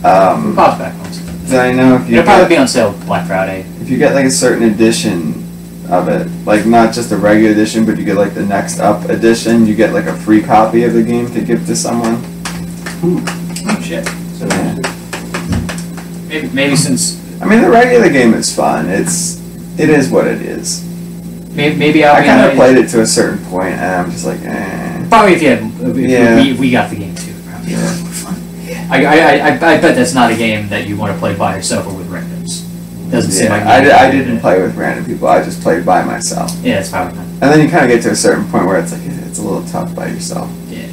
Pause back on sale. Did I know if you? It'll probably be on sale Black Friday. If you get like a certain edition of it, like not just a regular edition, but you get like the next up edition, you get like a free copy of the game to give to someone. Oh shit. So yeah. Maybe since. I mean, the regular game is fun. It is what it is. Maybe I kind of played it to a certain point, and I'm just like, eh. Probably if we got the game too, probably more fun. Yeah. I bet that's not a game that you want to play by yourself or with randoms. Doesn't seem like I didn't play with random people. I just played by myself. Yeah, it's probably not. And then you kind of get to a certain point where it's like it's a little tough by yourself. Yeah.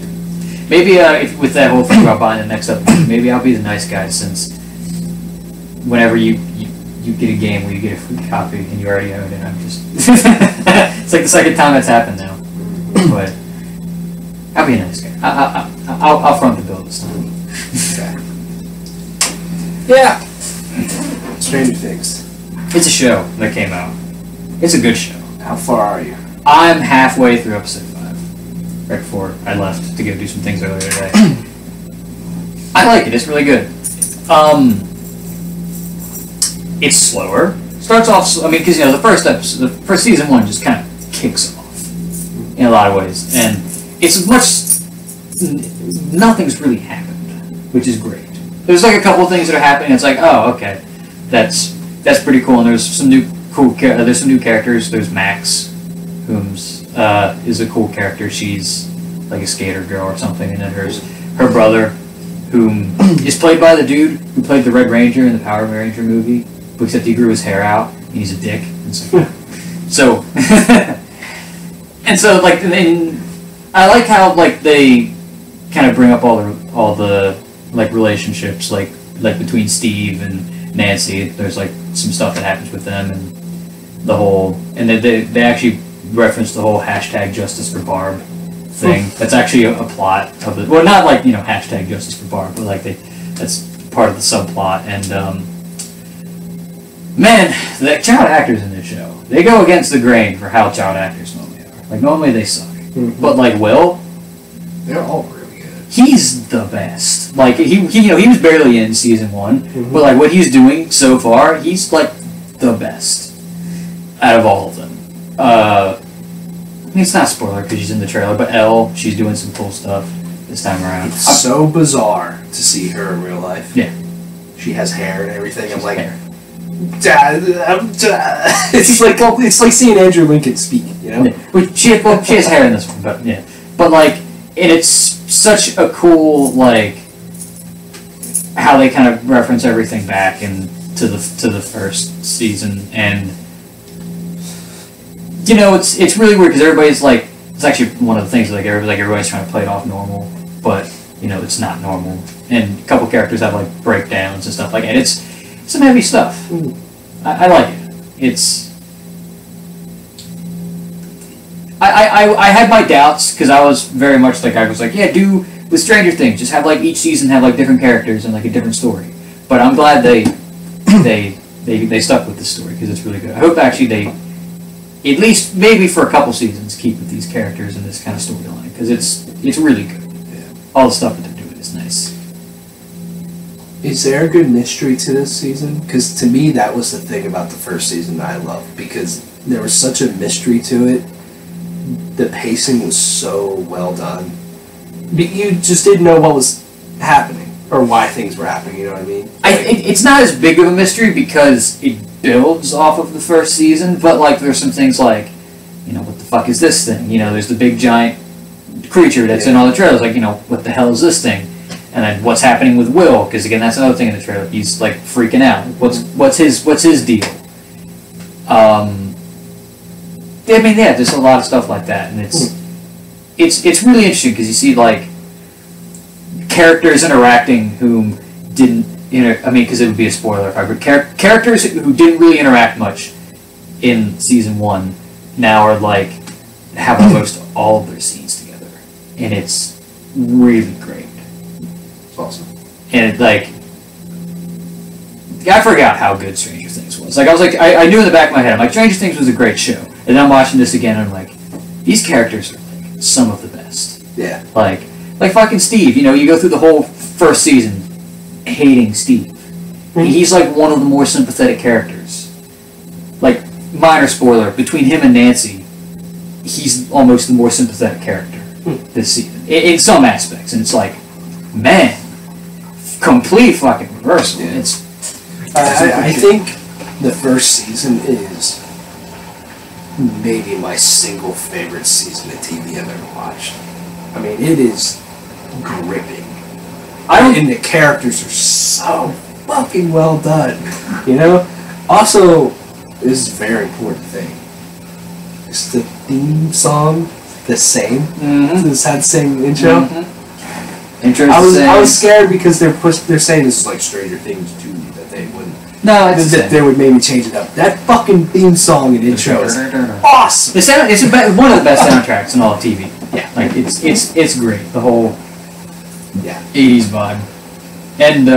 Maybe if, with that whole thing about buying the next update, maybe I'll be the nice guy since whenever you get a game where you get a free copy and you already own it, I'm just it's like the second time that's happened now. But I'll be a nice guy. I'll front the bill this time. Yeah. Stranger Things. It's a show that came out. It's a good show. How far are you? I'm halfway through episode 5. Right before I left to go do some things earlier today. I like it. It's really good. It's slower. Starts off. I mean, because the first episode, the first season 1 just kind of kicks off in a lot of ways, and it's nothing's really happened, which is great. There's like a couple of things that are happening. It's like, oh, okay, that's pretty cool. And there's some new there's some new characters. There's Max, who's is a cool character. She's like a skater girl or something. And then there's her brother, whom is played by the dude who played the Red Ranger in the Power Ranger movie, except he grew his hair out and he's a dick. And so and so like, and I like how like they kind of bring up all the like relationships like between Steve and Nancy. There's like some stuff that happens with them and the whole, and they actually reference the whole hashtag Justice for Barb thing. That's actually a plot of the, well, not like hashtag Justice for Barb, but like that's part of the subplot. And man, the child actors in this show, they go against the grain for how child actors normally are. Like normally they suck, but like Will, they're all really good. He's the best. Like he was barely in season 1, but like what he's doing so far, he's like the best out of all of them. I mean, it's not a spoiler because she's in the trailer, but Elle, she's doing some cool stuff this time around. It's so bizarre to see her in real life. Yeah, she has hair and everything. I'm like, hair. It's like seeing Andrew Lincoln speak. Yeah. She has hair in this one, but yeah, but like, and it's such a cool like how they kind of reference everything back and to the first season, and it's really weird because everybody's like, it's actually one of the things like everybody's trying to play it off normal, but it's not normal, and a couple characters have like breakdowns and stuff like that. It's some heavy stuff. I like it. It's I had my doubts because I was very much like, yeah, do with Stranger Things, just have like each season have like different characters and like a different story. But I'm glad they stuck with this story because it's really good. I hope actually they, at least maybe for a couple seasons, keep with these characters and this kind of storyline because it's really good. Yeah. All the stuff that they're doing is nice. Is there a good mystery to this season? Because to me, that was the thing about the first season that I loved because there was such a mystery to it. The pacing was so well done. But you just didn't know what was happening or why things were happening. You know what I mean? It's not as big of a mystery because it builds off of the first season, but like there's some things like, what the fuck is this thing? There's the big giant creature that's in all the trailers. Like, what the hell is this thing? And then what's happening with Will? Because again, that's another thing in the trailer. He's like freaking out. What's his deal? I mean, yeah, there's a lot of stuff like that, and it's really interesting because you see like characters interacting whom didn't, I mean, because it would be a spoiler if I would. Characters who didn't really interact much in season 1 now are like have almost all of their scenes together, and it's really great. It's awesome. And it, like, I forgot how good Stranger Things was. Like I was like, I knew in the back of my head, I'm like, Stranger Things was a great show. And then I'm watching this again, and I'm like, these characters are like some of the best. Yeah. Like fucking Steve. You go through the whole first season hating Steve. He's like one of the more sympathetic characters. Like, minor spoiler, between him and Nancy, he's almost the more sympathetic character this season. In some aspects. And it's like, man, complete fucking reversal. Yeah. It's I think the first season is maybe my single favorite season of TV I've ever watched. I mean, it is gripping. And the characters are so fucking well done. Also, this is a very important thing. Is the theme song the same? Mm-hmm. This had the same intro. Mm-hmm. Intro's I the same. was scared because they're saying this is like Stranger Things 2, that they wouldn't. No, it's that they would maybe change it up. That fucking theme song and intro is awesome. One of the best soundtracks in all of TV. Yeah, like it's great. The whole 80s vibe, and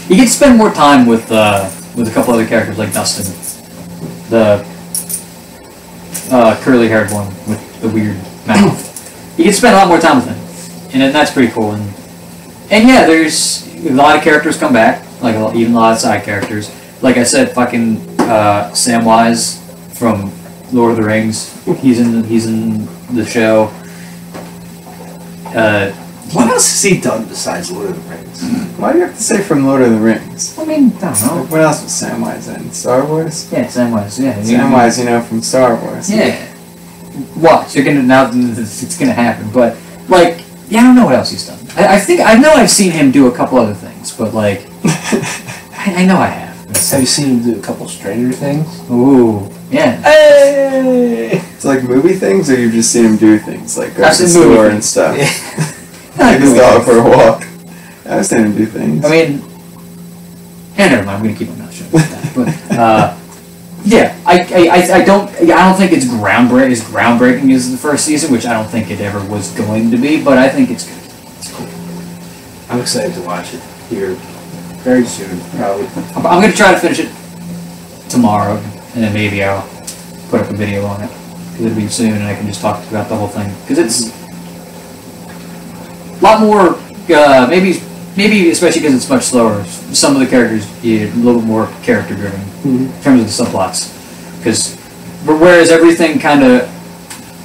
you get to spend more time with a couple other characters like Dustin, the curly-haired one with the weird mouth. You get to spend a lot more time with him, and that's pretty cool. And yeah, there's a lot of characters come back, like even a lot of side characters. Like I said, fucking Samwise from Lord of the Rings. He's in the show. What else has he done besides Lord of the Rings? Why do you have to say from Lord of the Rings? I mean, I don't know. Like, what else was Samwise in? Star Wars? Yeah, Samwise. Yeah, Samwise, from Star Wars. Yeah. Watch. You're gonna now. It's gonna happen. But like, yeah, I don't know what else he's done. I know I've seen him do a couple other things, but like, I know I have. Have you seen him do a couple Stranger Things? Ooh, yeah. Hey! It's like movie things, or you've just seen him do things like go I've to the seen movie store things. and stuff. Yeah. Take his dog for a walk. I've seen him do things. I mean, yeah, never mind. I'm gonna keep my mouth shut about that. But yeah, I don't think it's groundbreaking as the first season, which I don't think it ever was going to be. But I think it's good. It's cool. I'm excited to watch it here very soon, probably. I'm gonna try to finish it tomorrow, and then maybe I'll put up a video on it. Because it'll be soon, and I can just talk about the whole thing. Because it's a lot more, maybe especially because it's much slower. Some of the characters a little more character driven in terms of the subplots. Because whereas everything kind of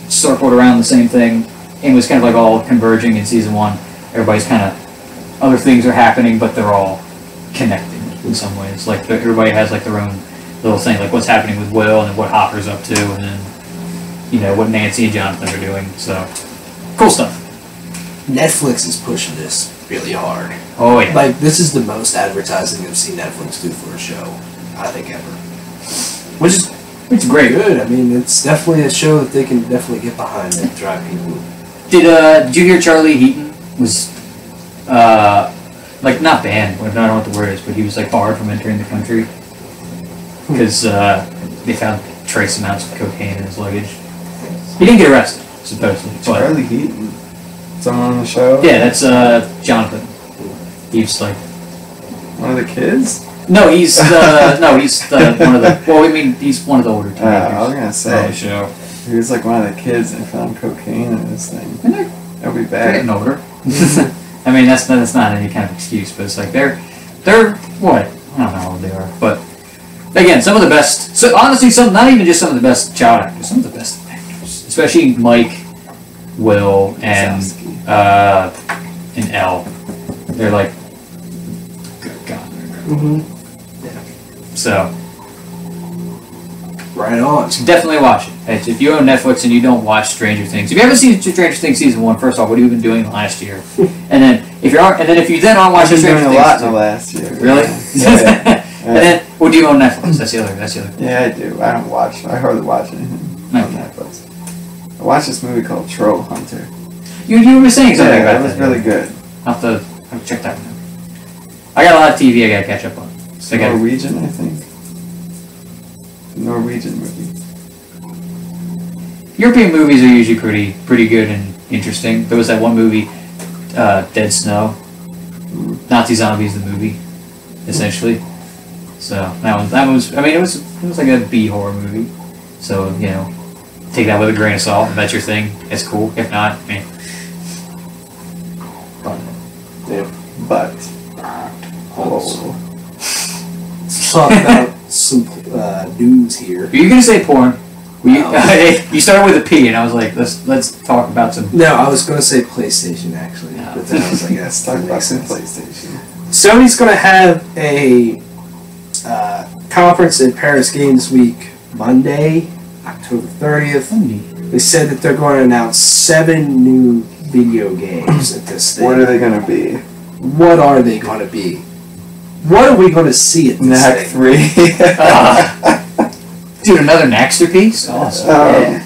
circled around the same thing and was kind of like all converging in season 1, everybody's kind of other things are happening, but they're all connected in some ways. Like everybody has like their own little thing, like what's happening with Will and what Hopper's up to, and then what Nancy and Jonathan are doing. So cool stuff. Netflix is pushing this really hard. Oh yeah. Like, this is the most advertising I've seen Netflix do for a show, I think, ever. Which is It's great. good. I mean, it's definitely a show that they can definitely get behind and drive people. Did you hear Charlie Heaton was like not banned? I don't know what the word is, but he was like barred from entering the country because they found trace amounts of cocaine in his luggage. He didn't get arrested, supposedly. But Charlie Heaton. Someone on the show? yeah, that's Jonathan. He's like One of the kids? no, he's one of the. Well, I mean, he's one of the older teenagers. I was gonna on say the show. he was like one of the kids that found cocaine in this thing. And they're That'd be getting bad. older. I mean, that's not any kind of excuse, but it's like they're what? I don't know how old they are, but again, some of the best. So honestly, not even just some of the best child actors, some of the best actors, especially Mike, Will, and Elle. They're like, good God. So Right on. definitely watch it. If you own Netflix and you don't watch Stranger Things, if you haven't seen Stranger Things season 1, first off, what have you been doing last year? And then if you aren't I've watching been Stranger doing a Things, lot in the last year. really? Yeah. And then, what do you own Netflix? That's the other. Yeah, I do. I don't watch. I hardly watch anything on Netflix. I watched this movie called Troll Hunter. You were saying something Yeah, about it was that. really good. I'll have to check that one out. I got a lot of TV I gotta catch up on. So I gotta, Norwegian, I think. Norwegian movie. European movies are usually pretty good and interesting. There was that one movie, Dead Snow. Nazi Zombies, the movie, essentially. So that was. I mean, it was like a B horror movie. So take that with a grain of salt. If that's your thing, it's cool. If not, I mean, But Also, let's talk about some news here. are you gonna say porn? No. You started with a P, and I was like, let's talk about some. No, I was going to say PlayStation, actually. No. But then I was like, let's talk about some PlayStation. Sony's going to have a conference in Paris Games Week Monday, October 30th. They said that they're going to announce 7 new video games at this thing. What are they gonna be? What are they going to be? What are we going to see at this Knack thing? 3. Dude, another Knackster Awesome. Yeah.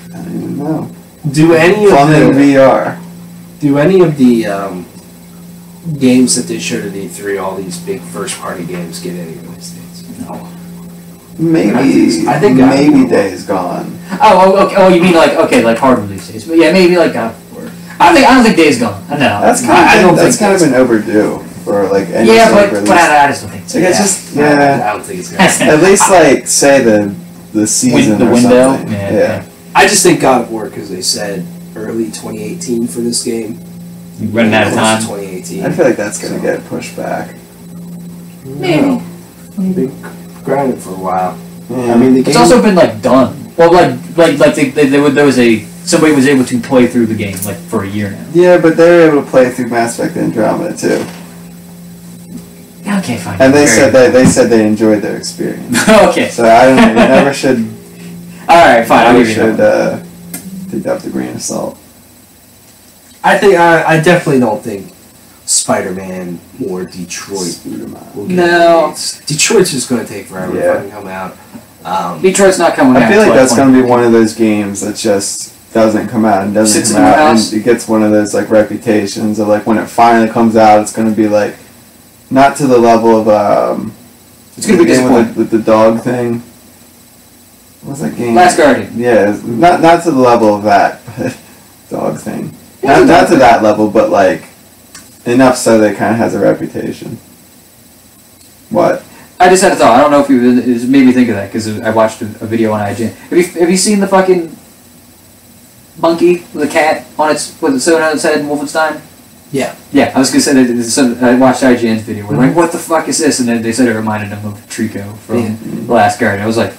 I don't even know. Do any of Plumbing the VR. Do any of the games that they showed at E3, all these big first-party games, get any release dates? No. Maybe. I think maybe Days Gone. Oh, okay. Oh, you mean like hard release dates? But yeah, maybe like God of War. I don't think Days Gone. No. That's kind of been overdue for like any yeah, sort of but release. I just don't think so. Like, it's just yeah. I don't think it's gonna happen. At least like say the season the or window. something. Yeah. I just think God of War, because they said early 2018 for this game. You're running out of time. 2018. I feel like that's gonna get pushed back. Maybe. They've been grinding for a while. Yeah. I mean, the It's game, also been like done. Well, there was somebody was able to play through the game like for a year now. Yeah, but they were able to play through Mass Effect Andromeda too, Yeah, okay, fine. and they said they enjoyed their experience. Okay. So I don't know. You never should. All right, fine. I'll You give you should that. take that with a grain of salt. I think I definitely don't think Spider-Man or Detroit will get No. released. Detroit's just going to take forever to fucking come out. Detroit's not coming out. I feel like till, that's going to be 2020. one of those games that just doesn't come out and doesn't Sits come in your out, house. and it gets one of those like reputations of like when it finally comes out, it's going to be like not to the level of It's gonna be the game disappointing. with the dog thing. What's that game? Last Guardian. Yeah, it's not to the level of that, but dog thing. Yeah, it's a Not dog to that level, but like enough so that it kind of has a reputation. What? I just had a thought. I don't know if it made me think of that because I watched a video on IGN. Have you seen the fucking monkey with a cat on its with its on its head in Wolfenstein? Yeah. Yeah, I was gonna say that. I watched IGN's video. We're like, what the fuck is this? And then they said it reminded them of Trico from The Last Guardian. I was like,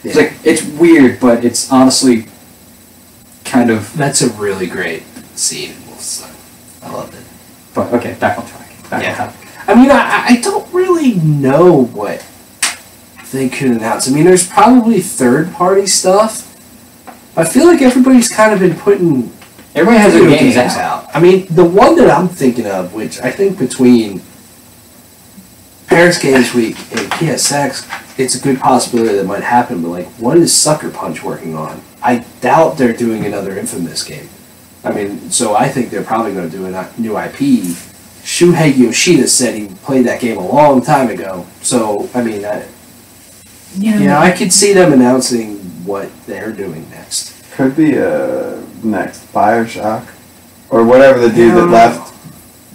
it's like it's weird, but it's honestly kind of. That's a really great scene in Wolfenstein. I loved it. But okay, back on track. Back on track. I mean, I don't really know what they could announce. I mean, there's probably third-party stuff. I feel like everybody's kind of been putting Everybody has their video games out. I mean, the one that I'm thinking of, which I think between Paris Games Week and PSX, it's a good possibility that might happen, but like, what is Sucker Punch working on? I doubt they're doing another Infamous game. I mean, so I think they're probably going to do a new IP. Shuhei Yoshida said he played that game a long time ago. So, I mean, I could see them announcing what they're doing next. Could be next Bioshock or whatever the dude that left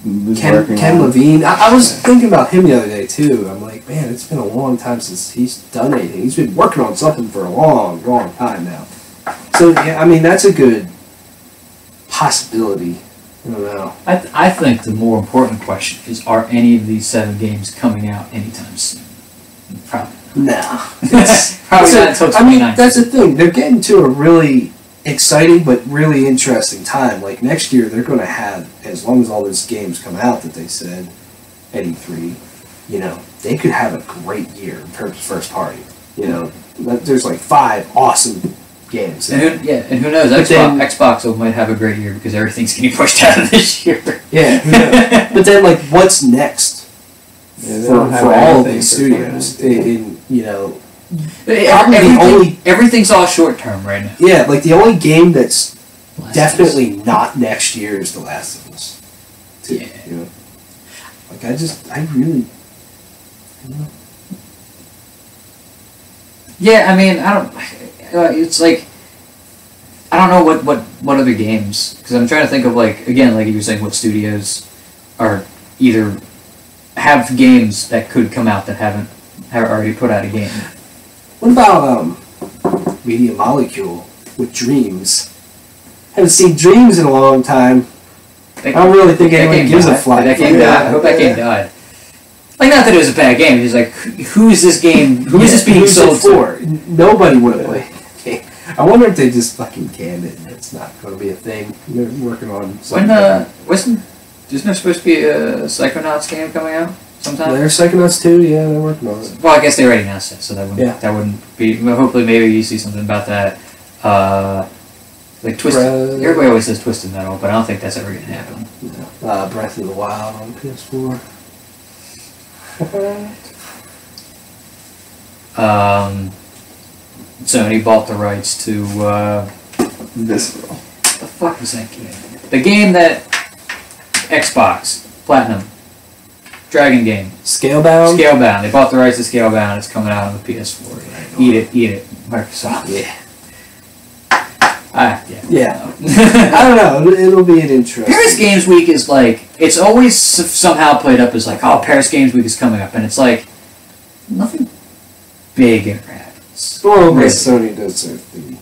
was working Ken on. Levine. I was thinking about him the other day too. I'm like, man, it's been a long time since he's done anything. He's been working on something for a long, long time now. So yeah, I mean, that's a good possibility. I don't know. I think the more important question is: are any of these 7 games coming out anytime soon? Probably. No. Probably not until 2019. I mean, that's the thing. They're getting to a really exciting but really interesting time. Like next year, they're going to have, as long as all those games come out that they said at E3, you know, they could have a great year in terms of first party. You know, there's like 5 awesome games. And who knows? Xbox might have a great year because everything's getting pushed out of this year. Yeah, who knows? But then, like, what's next for all of these studios? You know, Everything's all short term right now. Yeah, like the only game that's definitely not next year is The Last of Us. Yeah. You know? Like, I really. I don't know. Yeah, I mean, I don't. It's like I don't know what other games, because I'm trying to think of, like, again, like you were saying, what studios are either have games that could come out that have already put out a game. What about Media Molecule with Dreams? Haven't seen Dreams in a long time. I don't really think anyone gives a fly. That game died. I hope that game died. Like, not that it was a bad game. It's like, who is this game? Who is this being sold for? Nobody would have played the game. I wonder if they just fucking canned it and it's not going to be a thing. They're working on something. Isn't there supposed to be a Psychonauts game coming out sometime? There's Psychonauts 2, yeah, they're working on it. Well, I guess they already announced it, so that wouldn't be. Well, hopefully, maybe you see something about that. Like Twisted. Everybody always says Twisted Metal, but I don't think that's ever gonna happen. Breath of the Wild on PS4. Sony bought the rights to Visceral. what the fuck was that game? The game that Xbox Platinum Dragon game. Scalebound. Scalebound. They bought the rights to Scalebound. It's coming out on the PS4. Eat it, Microsoft. Yeah. Yeah. I don't know. It'll be an interesting. Paris Games Week is like, it's always somehow played up as like, oh, Paris Games Week is coming up, and it's like, nothing big ever happens. Well, Really. Sony does their thing.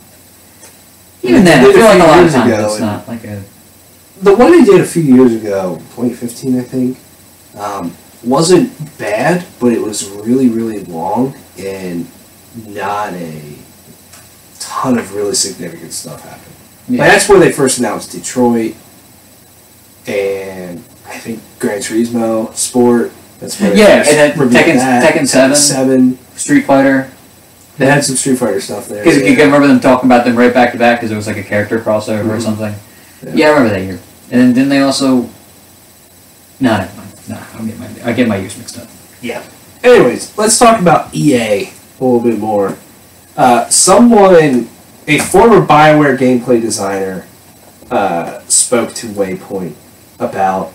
Even then, I They did feel like a lot of years times ago, it's and- not like a... The one they did a few years ago, 2015, I think, wasn't bad, but it was really, really long and not a ton of really significant stuff happened. Yeah. Like, that's where they first announced Detroit and I think Gran Turismo Sport. That's where they Yeah, first and then revealed Tekken 7. 7. Street Fighter. They had some Street Fighter stuff there. Because you can remember them talking about them right back to back because it was like a character crossover or something. Yeah, I remember that year. And then didn't they also... No, never mind. No, I get my years mixed up. Yeah. Anyways, let's talk about EA a little bit more. Someone, a former BioWare gameplay designer, spoke to Waypoint about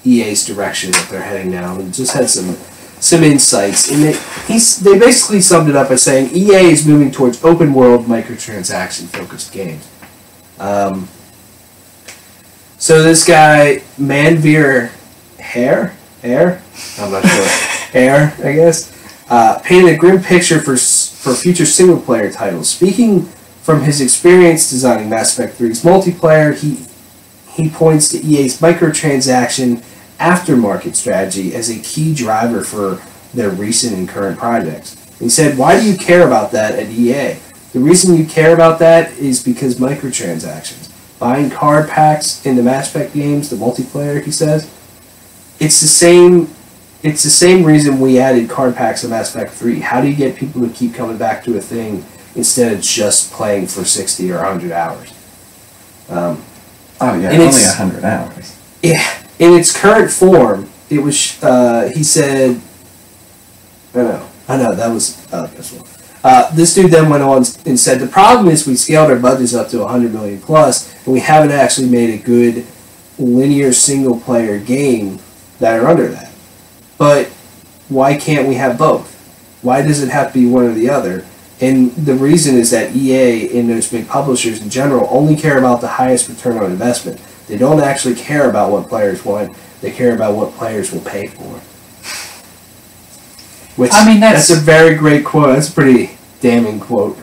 EA's direction that they're heading now, and just had some insights. And they basically summed it up by saying EA is moving towards open world microtransaction focused games. So this guy, Manveer Hare, I'm not sure, Hare, I guess, painted a grim picture for future single-player titles. Speaking from his experience designing Mass Effect 3's multiplayer, he points to EA's microtransaction aftermarket strategy as a key driver for their recent and current projects. He said, "Why do you care about that at EA? The reason you care about that is because microtransactions. Buying card packs in the Mass Effect games, the multiplayer," he says, it's the same reason we added card packs in Mass Effect 3. How do you get people to keep coming back to a thing instead of just playing for 60 or 100 hours? Oh yeah, And only it's- 100 hours. Yeah. In its current form, it was, he said, I know, that was this one. This dude then went on and said, "The problem is we scaled our budgets up to 100 million plus, and we haven't actually made a good linear single player game that are under that. But why can't we have both? Why does it have to be one or the other?" And the reason is that EA and those big publishers in general only care about the highest return on investment. They don't actually care about what players want. They care about what players will pay for. Which, I mean, that's a very great quote. That's a pretty damning quote.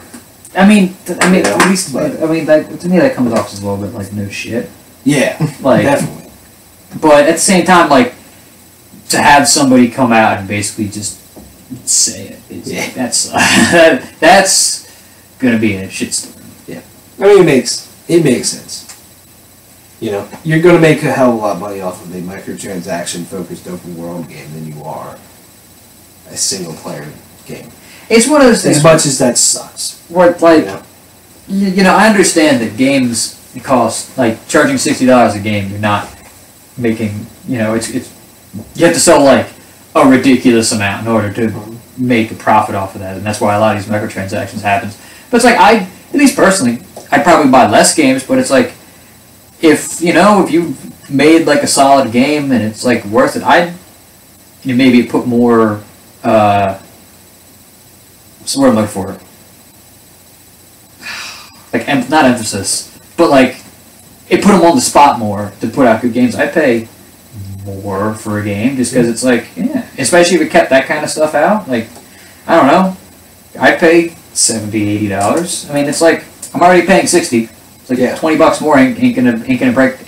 I mean, Yeah, at least, but- I mean, that, to me that comes off as a little bit like no shit. Yeah, Like, definitely. but at the same time, like, to have somebody come out and basically just say it, Yeah. that's gonna be a shitstorm. I mean, it makes sense. You know, you're going to make a hell of a lot of money off of a microtransaction-focused open world game than you are a single-player game. It's one of those things As much as that sucks. where, like, You know? you know, I understand that games cost, like, charging $60 a game, you're not making, you know, it's you have to sell, like, a ridiculous amount in order to make a profit off of that, and that's why a lot of these microtransactions happens. But it's like, at least personally, I'd probably buy less games, but it's like, if you made, like, a solid game and it's, like, worth it, I'd maybe put more, what's the word I'm looking for? Like, not emphasis, but, like, it put them on the spot more to put out good games. I pay more for a game just because it's like, yeah, especially if it kept that kind of stuff out. Like, I don't know, I'd pay $70, $80. I mean, it's like, I'm already paying $60. It's like, Yeah. $20 more ain't gonna break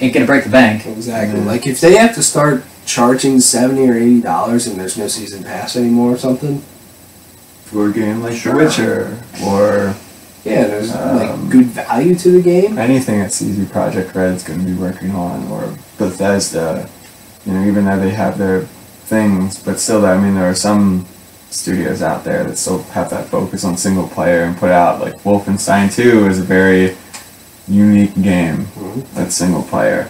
the bank. Exactly. Like, if they have to start charging $70 or $80 and there's no season pass anymore or something, For a game like Sure. The Witcher, or yeah, there's, like, Um, good value to the game. anything that CD Projekt Red's going to be working on, or Bethesda, even though they have their things, but still, I mean, there are some studios out there that still have that focus on single player and put out, like, Wolfenstein II is a very unique game that's single player.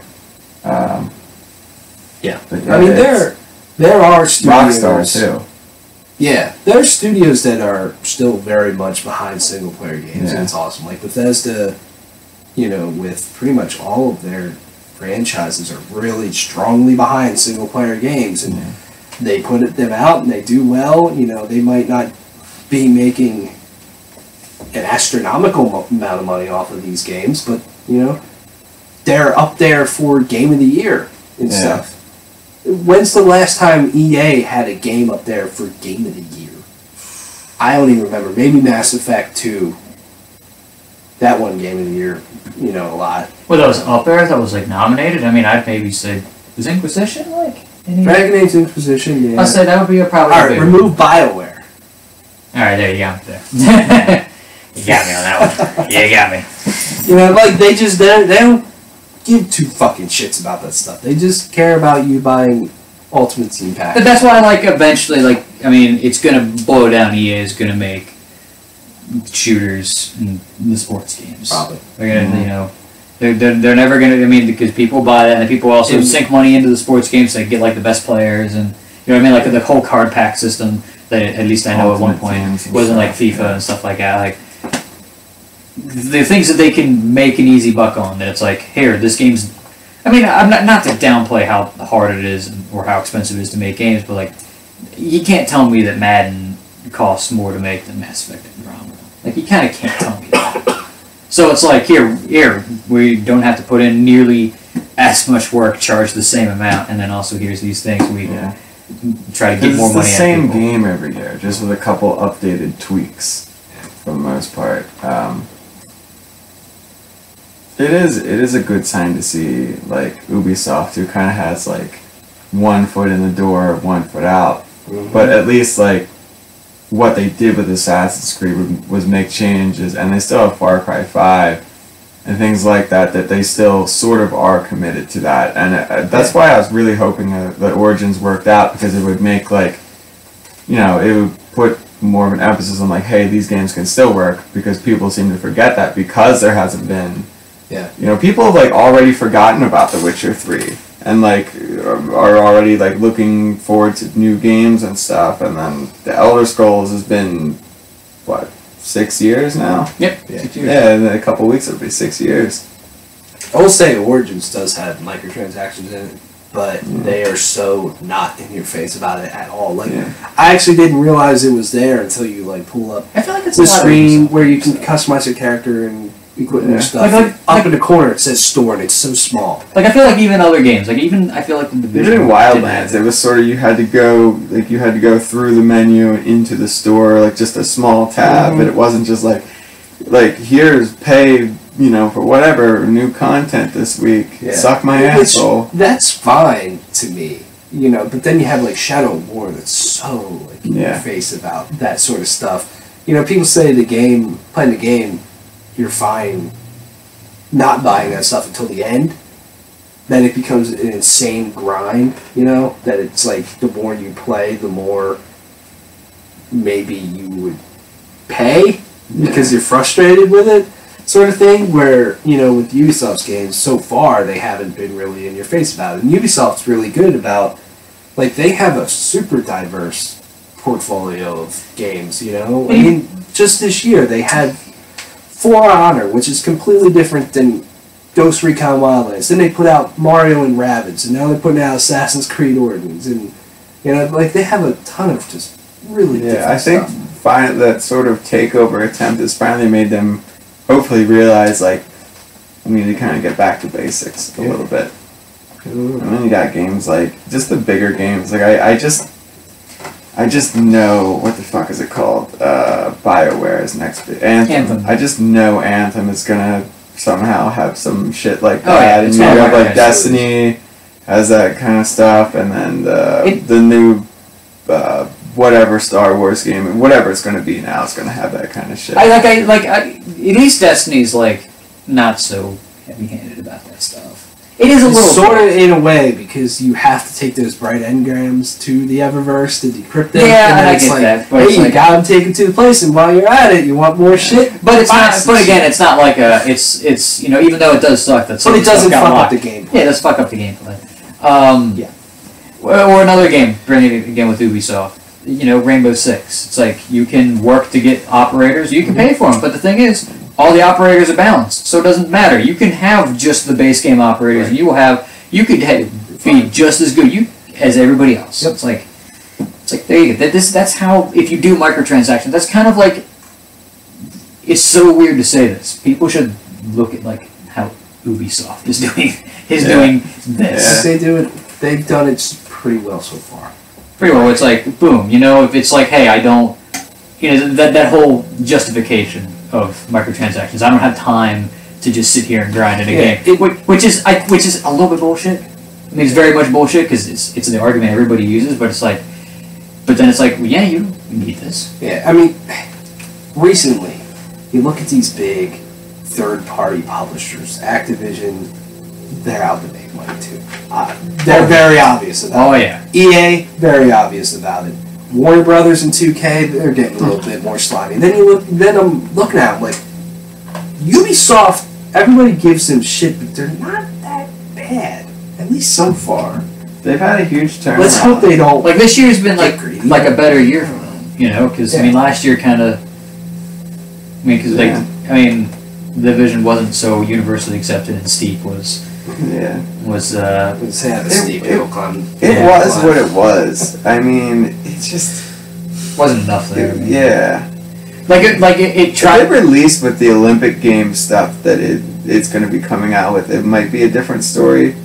Yeah. But I mean, there are studios. Rockstar too. Yeah, there are studios that are still very much behind single player games, Yeah. and it's awesome. Like Bethesda, with pretty much all of their franchises are really strongly behind single player games, and they put them out and they do well. They might not be making an astronomical amount of money off of these games, but they're up there for game of the year and stuff. When's the last time EA had a game up there for game of the year? I don't even remember. Maybe Mass Effect 2. That one game of the year, a lot. Well, that was up there. That was like nominated. I mean, I'd maybe say was Inquisition like Dragon Age Inquisition. Yeah. I'd say that would be probably. All right, remove BioWare. All right, there you got me there. You got me on that one. You got me. They don't give two fucking shits about that stuff. They just care about you buying Ultimate Team packs. But that's why, eventually, it's gonna boil down. EA is gonna make shooters in the sports games. Probably. They're gonna, they're never gonna. I mean, because people buy that, and people also sink money into the sports games so they get the best players, and the whole card pack system that at least I know at one point wasn't like FIFA and stuff like that. Like the things that they can make an easy buck on. That it's like, here, this game's. I mean, I'm not to downplay how hard it is or how expensive it is to make games, but you can't tell me that Madden costs more to make than Mass Effect Andromeda. You kind of can't tell me that. So it's like, here, we don't have to put in nearly as much work, charge the same amount, and then also here's these things we try to get more money out of people. It's the same game every year, just with a couple updated tweaks, for the most part. It is a good sign to see, Ubisoft, who kind of has, one foot in the door, 1 foot out. Mm-hmm. But at least, what they did with Assassin's Creed was make changes, and they still have Far Cry 5 and things like that they still sort of are committed to that. And that's why I was really hoping that Origins worked out, because it would make, it would put more of an emphasis on, hey, these games can still work, because people seem to forget that because there hasn't been... Yeah. People have, already forgotten about The Witcher 3. And, are already, looking forward to new games and stuff. And then The Elder Scrolls has been, 6 years now? Yep. Yeah. 6 years. Yeah, in a couple weeks it'll be 6 years. I will say Origins does have microtransactions in it, but they are so not in your face about it at all. I actually didn't realize it was there until you, pull up I feel like it's the a lot screen of where you can customize your character and equipment and stuff. Up in the corner it says store, and it's so small. I feel like even other games, I feel like the Division. Even in Wildlands, it was sort of, you had to go through the menu and into the store, just a small tab, but it wasn't just here's pay, for whatever new content this week. Yeah. Suck my asshole. That's fine to me, but then you have Shadow of War that's so in your face about that sort of stuff. People say playing the game, you're fine not buying that stuff until the end. Then it becomes an insane grind, that it's the more you play, the more maybe you would pay because you're frustrated with it, sort of thing, where, with Ubisoft's games, so far, they haven't been really in your face about it. And Ubisoft's really good about, they have a super diverse portfolio of games, I mean, just this year, they had For Honor, which is completely different than Ghost Recon Wildlands. Then they put out Mario and Rabbids, and now they're putting out Assassin's Creed Origins, and they have a ton of just really different stuff. I think that sort of takeover attempt has finally made them hopefully realize we need to kind of get back to basics a little bit. And then you got games just the bigger games. I just know, what the fuck is it called? BioWare is next. Anthem. I just know Anthem is gonna somehow have some shit like that. And you have Destiny has that kind of stuff, and then the new whatever Star Wars game, whatever it's gonna be now, it's gonna have that kind of shit. At least Destiny's not so heavy-handed about that stuff. It is a little sort of in a way because you have to take those bright engrams to the Eververse to decrypt them. Yeah, and then I it's get like, that. But hey, it's you like, got them taken to the place, and while you're at it, you want more shit. but it's not. Boxes. But again, it's not like a. It's you know, even though it does suck, that's. But it doesn't fuck up locked. the gameplay. Yeah, it does fuck up the gameplay. Yeah. Or another game, bringing it again with Ubisoft. You know, Rainbow Six. It's like you can work to get operators. You can pay for them, but the thing is, all the operators are balanced, so it doesn't matter. You can have just the base game operators, Right. and you will have. You could feed just as good as everybody else. Yep. It's like there you go. That's how if you do microtransactions. That's kind of like. It's so weird to say this. People should look at like how Ubisoft is doing this. They do it. They've done it pretty well so far. Pretty well. It's like boom. You know, if it's like, hey, I don't. You know that whole justification of microtransactions. I don't have time to just sit here and grind in a game, which is a little bit bullshit. I mean, it's very much bullshit because it's the argument everybody uses, but it's like, but then it's like, well, yeah, you need this. Yeah, I mean, recently, you look at these big third-party publishers, Activision, they're out to make money too. They're very obvious about it. Oh yeah. EA, very obvious about it. Warner Brothers and 2K, they're getting a little bit more slimy. Then I'm looking at them like, Ubisoft, everybody gives them shit, but they're not that bad. At least so far. They've had a huge turnaround. Let's hope they don't. Like this year's been Get greedy. like a better year for them, you know? Because I mean, last year kind of. I mean, because The Division wasn't so universally accepted, and Steep was. Yeah. Was Let's say the steep hill climb. It was what it was. I mean, it just wasn't enough there. yeah. It tried. If they released with the Olympic Games stuff that it's going to be coming out with, it might be a different story.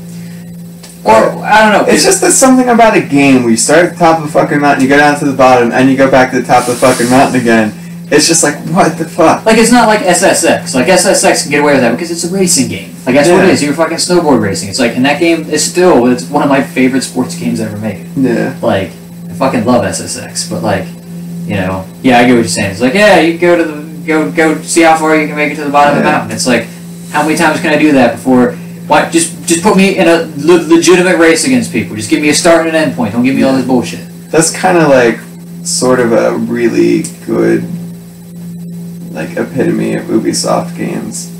Or I don't know. It's just that something about a game where you start at the top of the fucking mountain, you go down to the bottom, and you go back to the top of the fucking mountain again. It's just like, what the fuck? Like, it's not like SSX. Like, SSX can get away with that because it's a racing game. Like, that's what it is. You're fucking snowboard racing. It's like, and that game is still, it's one of my favorite sports games ever made. Yeah. Like, I fucking love SSX, but like, you know, yeah, I get what you're saying. It's like, yeah, you can go to the, go see how far you can make it to the bottom of the mountain. It's like, how many times can I do that before, why, just put me in a legitimate race against people. Just give me a start and an end point. Don't give me all this bullshit. That's kind of like, sort of a really good, like, epitome of Ubisoft games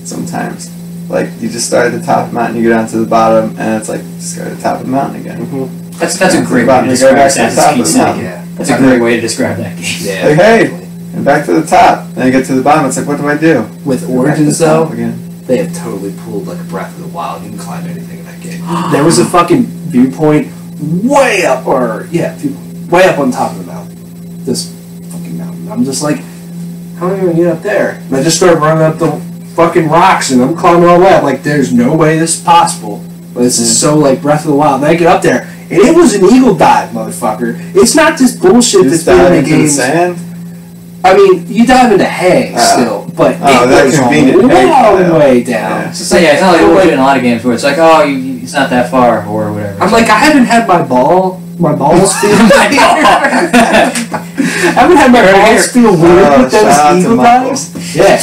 sometimes. Like, you just start at the top of the mountain, you go down to the bottom, and it's like, just go to the top of the mountain again. Mm-hmm. That's a great way to describe Assassin's Creed City. Yeah. That's a great way to describe that game. Yeah. Like, hey, and back to the top. Then you get to the bottom, it's like, what do I do? With Origins, though, they have totally pulled like a Breath of the Wild. You can climb anything in that game. There was a fucking viewpoint way up, way up on top of the mountain. This fucking mountain. I'm just like, how am I gonna get up there? And I just started running up the fucking rocks, and I'm climbing all the way up. Like, there's no way this is possible. But this is so like Breath of the Wild. Then I get up there, and it was an eagle dive, motherfucker. It's not this bullshit that's been in the games. Sand? I mean, you dive into hay still, but it goes a long way down. Yeah. So yeah, it's not like bullshit in a lot of games where it's like, oh, it's not that far or whatever. I'm like, I haven't had my balls feel. I haven't had my balls feel weird with those eagle dives. Yeah,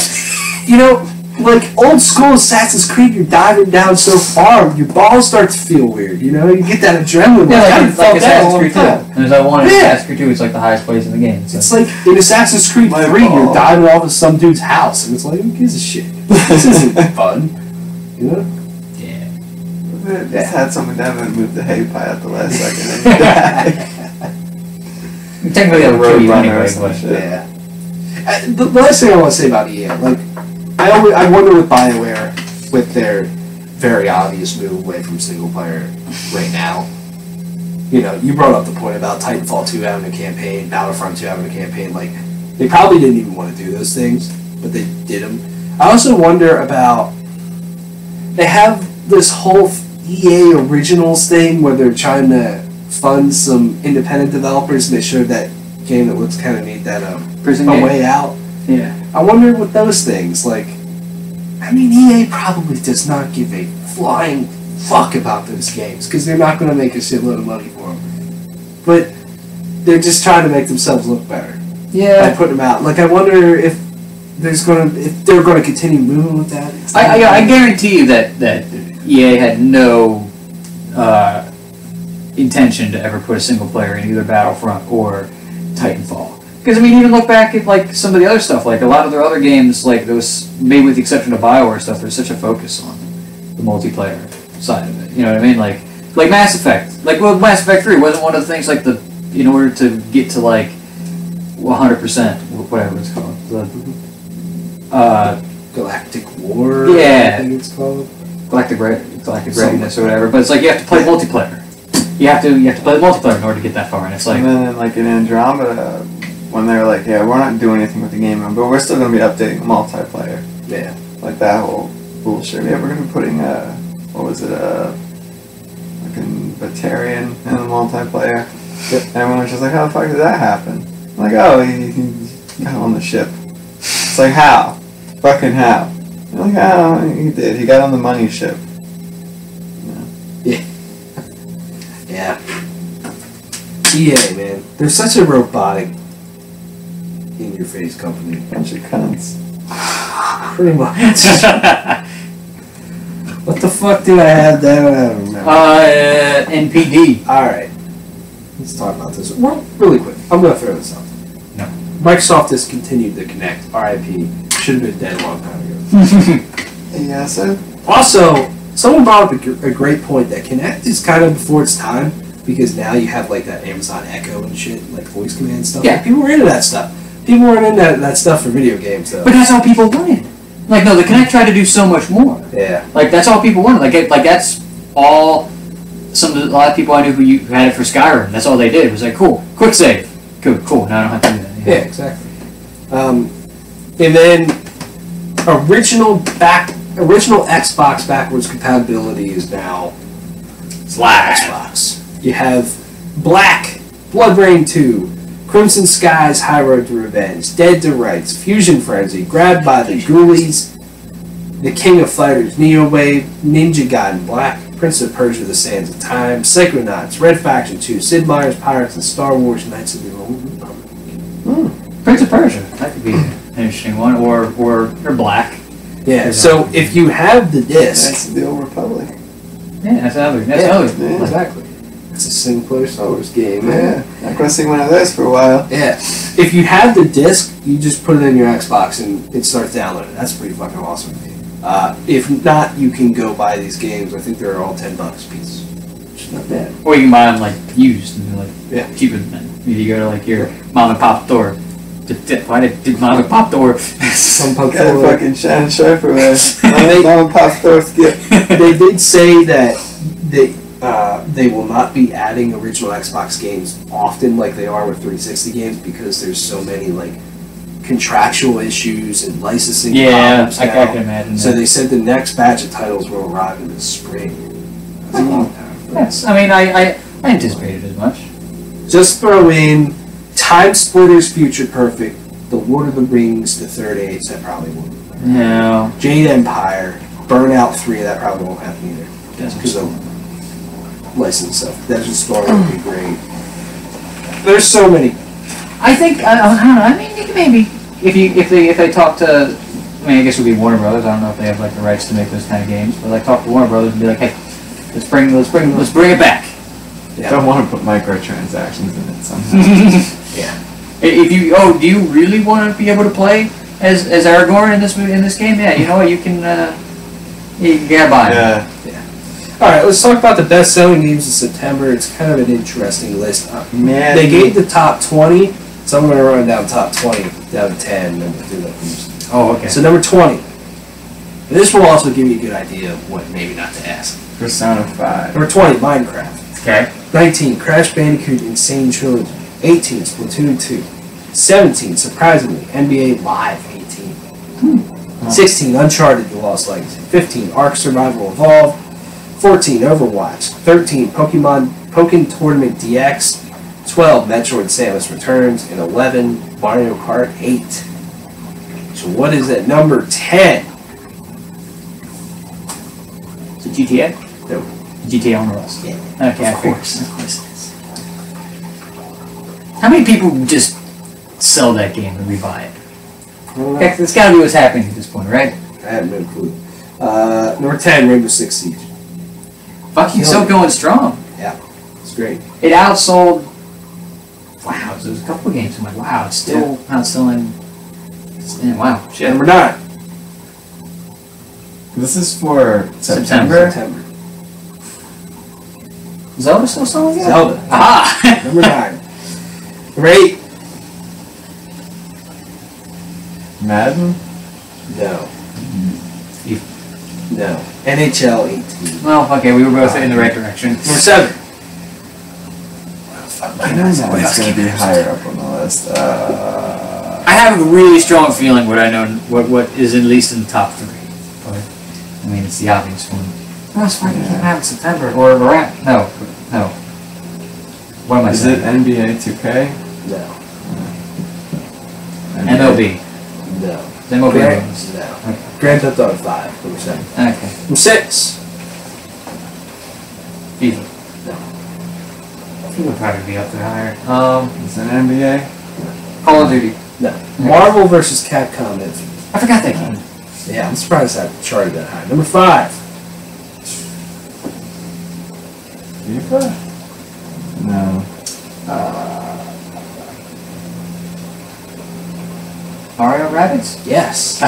you know, like old school Assassin's Creed, you're diving down so far, your balls start to feel weird. You know, you get that adrenaline. Yeah, I haven't like felt that Assassin's in a Creed long time. 2. There's that one in Assassin's Creed 2. It's like the highest place in the game. It's like in Assassin's Creed 3, you're diving off of some dude's house, and it's like, who gives a shit? This isn't fun, you know? Yeah. Just had someone down and moved the hay pie at the last second. Technically, that would kill you anyway, Roadrunners but and shit. Yeah. The last thing I want to say about EA, like, I wonder with BioWare, with their very obvious move away from single player right now. You know, you brought up the point about Titanfall 2 having a campaign, Battlefront 2 having a campaign. Like, they probably didn't even want to do those things, but they did them. I also wonder about, they have this whole EA Originals thing where they're trying to fund some independent developers, and they showed that game that looks kind of neat, that Prison A game. Way Out. Yeah. I wonder with those things, like, I mean, EA probably does not give a flying fuck about those games, because they're not going to make a shitload of money for them. But they're just trying to make themselves look better by putting them out. Like, I wonder if they're going to continue moving with that. I guarantee you that EA had no intention to ever put a single player in either Battlefront or Titanfall. Because I mean, even look back at like some of the other stuff, like a lot of their other games, like those, maybe with the exception of BioWare stuff, there's such a focus on the multiplayer side of it. You know what I mean? Like Mass Effect. Like, well, Mass Effect 3 wasn't one of the things like in order to get to like 100%, whatever it's called. Galactic War. Yeah. I think it's called. Galactic Readiness or whatever. But it's like you have to play multiplayer. You have to play multiplayer in order to get that far, and it's like. And then like in Andromeda, when they were like, yeah, we're not doing anything with the game, but we're still going to be updating the multiplayer. Yeah. Like that whole bullshit. Yeah, we're going to be putting what was it, fucking Batarian in the multiplayer. And everyone was just like, how the fuck did that happen? I'm like, oh, he got on the ship. It's like, how? Fucking how? I'm like, oh, he did. He got on the money ship. Yeah. Yeah. EA, man. They're such a robotic, in-your-face company. Bunch of cunts. Pretty much. What the fuck did I have down? I don't remember. NPD. Alright. Let's talk about this. Well, really quick. I'm going to throw this out. No. Microsoft discontinued the Kinect. RIP. Should have been dead a long time ago. Yeah, so. Also, someone brought up a great point that Kinect is kind of before its time because now you have like that Amazon Echo and shit, like voice command stuff. Yeah. Like, people were into that stuff. People weren't into that stuff for video games, though. But that's all people wanted. Like, no, the Kinect tried to do so much more. Yeah. Like, that's all people wanted. Like that's all. A lot of people I knew who had it for Skyrim. That's all they did. It was like, cool, quick save. Cool. Now I don't have to do that. Yeah, exactly. And then original Xbox backwards compatibility is now Xbox. You have Black, Blood Rain 2, Crimson Skies, High Road to Revenge, Dead to Rights, Fusion Frenzy, Grabbed by the Ghoulies, The King of Fighters, Neo Wave, Ninja Gaiden Black, Prince of Persia: The Sands of Time, Psychonauts, Red Faction 2, Sid Meier's Pirates, and Star Wars: Knights of the Old Republic. Prince of Persia. That could be an interesting one. Or Black. Yeah, so if you have the disc... That's the Old Republic. Yeah, that's another. Yeah. Exactly. It's a single-player Star Wars game. Yeah, not going to see one of those for a while. Yeah. If you have the disc, you just put it in your Xbox and it starts downloading. That's pretty fucking awesome. If not, you can go buy these games. I think they're all $10 a piece. Which is not bad. Or you can buy them like used and they're like cheaper than that. Maybe you go to like your mom and pop store. Why did mom and pop store? Some pop Got a store. fucking shine sharp away. Mom and pop store skip. They did say that they will not be adding original Xbox games often like they are with 360 games because there's so many like contractual issues and licensing problems I now. can imagine. So they said the next batch of titles will arrive in the spring. That's a long time. Yes, I mean I anticipated as much. Just throw in Time Splitters, Future Perfect, The Lord of the Rings, The Third Age. That probably won't. No. Jade Empire, Burnout 3. That probably won't happen either. Because of licensed stuff. Desert Storm would be great. There's so many. I think I don't know. I mean, you can maybe if they talk to. I mean, I guess it would be Warner Brothers. I don't know if they have like the rights to make those kind of games, but like talk to Warner Brothers and be like, hey, let's bring it back. Yeah. Don't want to put microtransactions in it somehow. Yeah. Do you really want to be able to play as Aragorn in this game? Yeah, you know what, you can gotta buy it. Yeah. Alright, let's talk about the best-selling games in September. It's kind of an interesting list. Man. They gave the top 20, so I'm going to run down top 20, down to 10, and then we'll do that. Oh, okay. So number 20. And this will also give you a good idea of what maybe not to ask. Persona 5. Number 20, Minecraft. Okay. 19, Crash Bandicoot Insane Trilogy. 18, Splatoon 2. 17, surprisingly, NBA Live 18. 16, Uncharted The Lost Legacy. 15, Ark Survival Evolved. 14, Overwatch. 13, Pokemon Tournament DX. 12, Metroid Samus Returns. And 11, Mario Kart 8. So what is at number 10? Is it GTA? No. GTA on the list. Yeah. Okay, Of course it is. How many people just sell that game and rebuy it? Well, Heck, that's gotta be what's happening at this point, right? I have no clue. Number 10, Rainbow Six Siege. Fucking still going strong. Yeah, it's great. It outsold. Wow, there's a couple of games. I'm like, wow, it's still outselling. Wow, shit. Number 9. This is for September. Zelda still selling it? Zelda. Ah! Number 9. Great. Madden? No. No. NHL 18. Well, okay, we were both in the right direction. Number 7. I know Madden's going to be higher up on the list. I have a really strong feeling what is at least in the top 3. But, I mean, it's the obvious one. Oh, it's fine. You can't have it in September. Or around. No. What am I saying? Is it NBA 2K? No. MLB. No. It's MLB. No. Okay. Grand Theft Auto 5. Number 7. Okay. Number 6. FIFA. No. He would probably be up there higher. Is it NBA? Call of Duty. No. Marvel vs. Capcom Infinite. I forgot that game. Yeah, I'm surprised that charted that high. Number 5. FIFA? No. Mario Rabbids? Yes.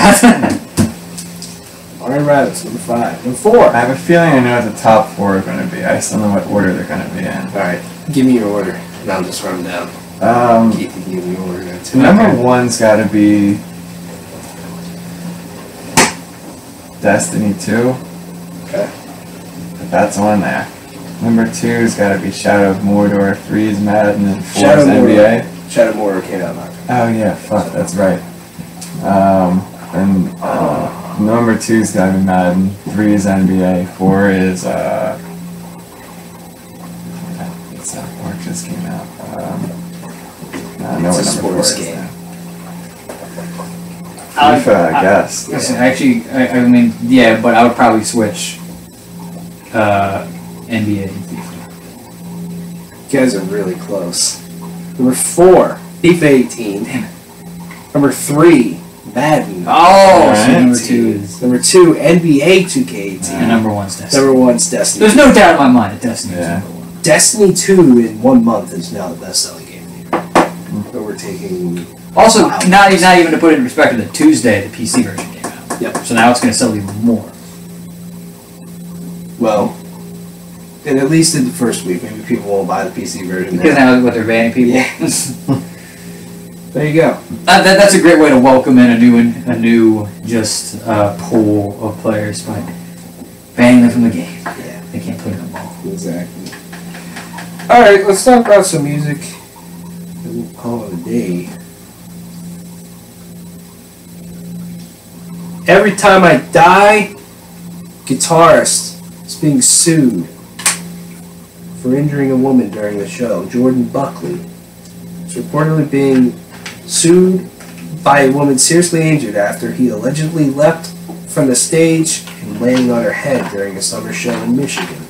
Mario Rabbids. Number 5. Number 4. I have a feeling I know what the top 4 are going to be. I just don't know what order they're going to be in. Alright, give me your order, and I'll just run them down. Keep giving you order now, too. Number 1's got to be Destiny 2. Okay. But that's on there. Number 2's got to be Shadow of Mordor. 3's Madden, and 4's Shadow of NBA. Mordor. Shadow of Mordor came out in October. Oh yeah, fuck, that's right. And number 2's got to be Madden. 3 is NBA. 4 is what's that park just came out? I know It's what a number 4 sports is game. now. FIFA, I guess. Listen, actually, I mean, yeah, but I would probably switch NBA and FIFA. You guys are really close. Number 4, FIFA 18. Damn it. Number 3, Madden. Oh, Alright. so number 2 is. Number 2, NBA 2K18. And number 1's Destiny. Number 1's Destiny. There's no doubt in my mind that Destiny Yeah. is number 1. Destiny 2 in 1 month is now the best-selling game of the year. Overtaking. Also, Wow. not even to put it in perspective, that Tuesday the PC version came out. Yep. So now it's going to sell even more. Well, and at least in the first week, maybe people won't buy the PC version. Because now what they're banning people. Yeah. There you go. That's a great way to welcome in a new just pool of players by banning them from the game. Yeah. They can't play them all. Exactly. All right, let's talk about some music. And we'll call it a day. Every Time I Die, guitarist is being sued for injuring a woman during the show. Jordan Buckley is reportedly being sued by a woman seriously injured after he allegedly leapt from the stage and landing on her head during a summer show in Michigan.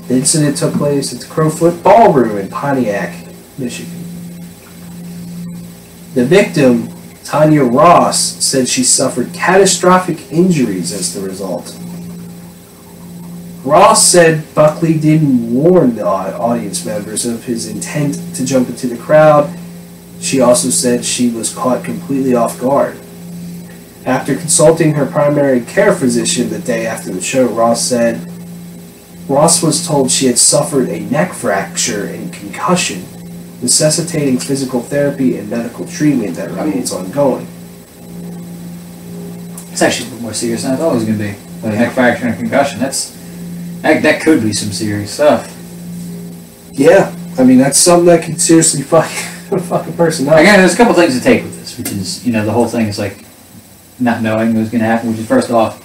The incident took place at the Crowfoot Ballroom in Pontiac, Michigan. The victim, Tanya Ross, said she suffered catastrophic injuries as the result. Ross said Buckley didn't warn the audience members of his intent to jump into the crowd. She also said she was caught completely off guard. After consulting her primary care physician the day after the show, Ross was told she had suffered a neck fracture and concussion, necessitating physical therapy and medical treatment that remains ongoing. It's actually a little more serious than I thought it was going to be. Like neck fracture and a concussion. That could be some serious stuff. Yeah, I mean, that's something that could seriously fuck a person up. Again, there's a couple things to take with this, which is, the whole thing is like not knowing what was going to happen, which is first off,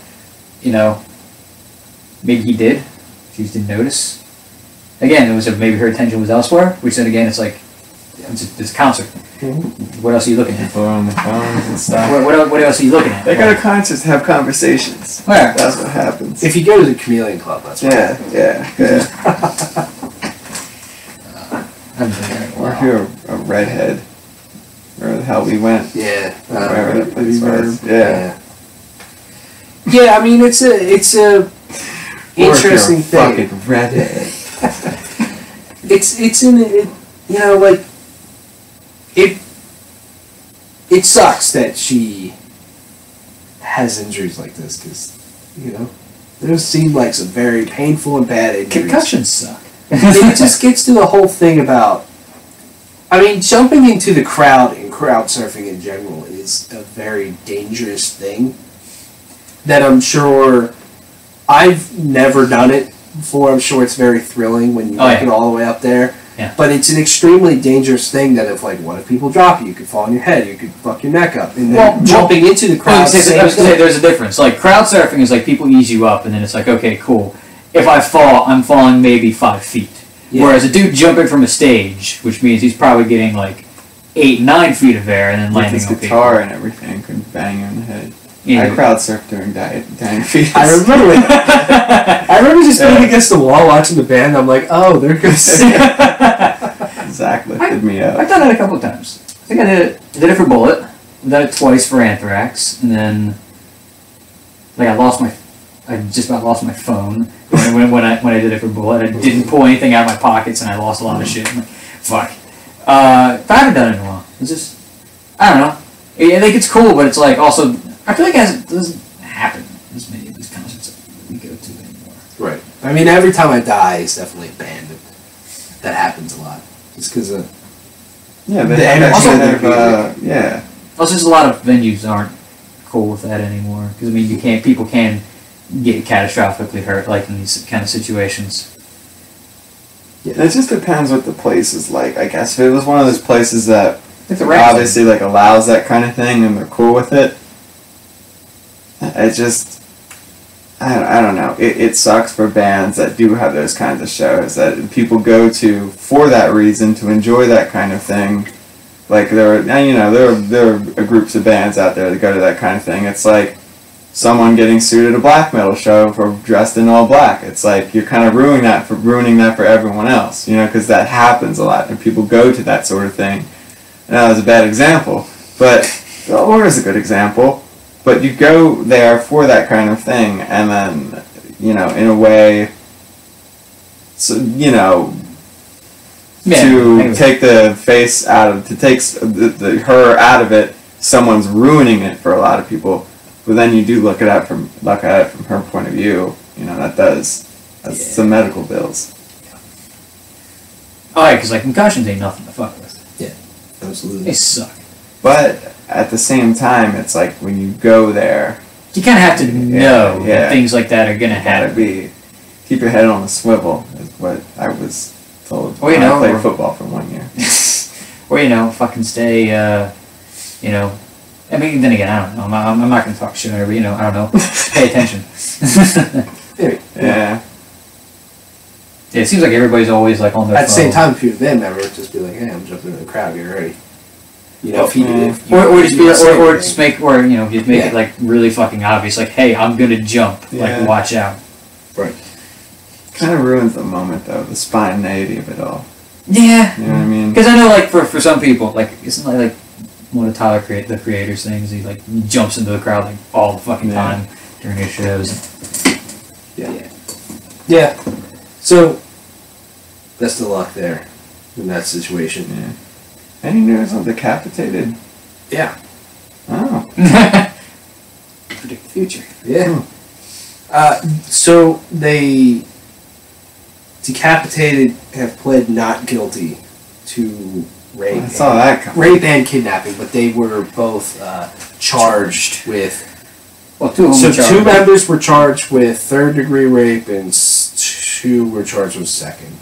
maybe he did. She just didn't notice. Again, it was maybe her attention was elsewhere, which then again, it's like, it's a concert. Mm-hmm. What else are you looking at? People are on the phones and stuff. What else are you looking at? They go to concerts to have conversations. Where? That's what happens. If you go to the Chameleon Club, that's what happens. Yeah. I haven't been there in a Or while. if you're a redhead, where the hell we went. Yeah. Wherever that place was. Yeah. Yeah, I mean, it's a interesting or if you're a thing. fucking redhead. It's in it. You know, like it sucks that she has injuries like this because those seem like some very painful and bad injuries. Concussions suck. It just gets to the whole thing about. I mean, jumping into the crowd and crowd surfing in general is a very dangerous thing that I'm sure I've never done it before. I'm sure it's very thrilling when you make it all the way up there. Yeah. But it's an extremely dangerous thing that what if people drop you? You could fall on your head. You could fuck your neck up. And then jumping into the crowd... I was going to say, there's a difference. Like, crowd surfing is like people ease you up, and then it's like, okay, cool. If I fall, I'm falling maybe 5 feet. Yeah. Whereas a dude jumping from a stage, which means he's probably getting like 8-9 feet of air and then landing with his on guitar people. and everything could bang you in the head. Yeah. I crowd surfed during dying feet. I remember just being against the wall watching the band. I'm like, oh, there goes. Zach lifted me up. I've done it a couple of times. I think I did it for Bullet. I've done it twice for Anthrax, and then like I just about lost my phone when I did it for Bullet. I didn't pull anything out of my pockets, and I lost a lot of shit. I'm like, fuck. I haven't done it in a while. It's just I don't know. I think it's cool, but it's like also I feel like it doesn't happen as many of these concerts that we go to anymore. Right. I mean, Every Time I Die is definitely a band that happens a lot. Just because of the energy. Also, just a lot of venues aren't cool with that anymore. Because I mean, people can get catastrophically hurt, like in these kind of situations. Yeah. It just depends what the place is like. I guess if it was one of those places that obviously like allows that kind of thing and they're cool with it, it just I don't know. It sucks for bands that do have those kinds of shows that people go to for that reason, to enjoy that kind of thing. Like there are groups of bands out there that go to that kind of thing. It's like someone getting sued at a black metal show for dressed in all black. It's like you're kind of ruining that for everyone else, because that happens a lot and people go to that sort of thing. And that was a bad example, or is a good example. But you go there for that kind of thing, and then, in a way, so, to take the face out of, to take her out of it, someone's ruining it for a lot of people. But then you do look at it from her point of view, that's some medical bills. Oh yeah, because like concussions ain't nothing to fuck with. Yeah, absolutely. They suck. But at the same time, it's like when you go there, you kind of have to know that things like that are gonna happen. Keep your head on the swivel is what I was told. Or, I played football for 1 year. Or fucking stay. I mean, then again, I don't know. I'm not gonna talk shit over. I don't know. Pay attention. Yeah. It seems like everybody's always like on their phone. At the same time, if you're a band member, just be like, hey, I'm jumping in the crowd, get ready. Or just make it like really fucking obvious, like, hey, I'm gonna jump, like, watch out. Right. Kind of ruins the moment though, the spontaneity of it all. Yeah. You know what I mean? Because I know, like, for some people, like, isn't like one of Tyler the Creator's things, he like jumps into the crowd like all the fucking time during his shows. Yeah. So best of luck there in that situation. Yeah. Any news on Decapitated? Yeah. Oh. Predict the future. Yeah. So they Decapitated have pled not guilty to rape. I saw that coming. Rape and kidnapping, but they were both charged with. Well, two members were charged with third-degree rape, and 2 were charged with second.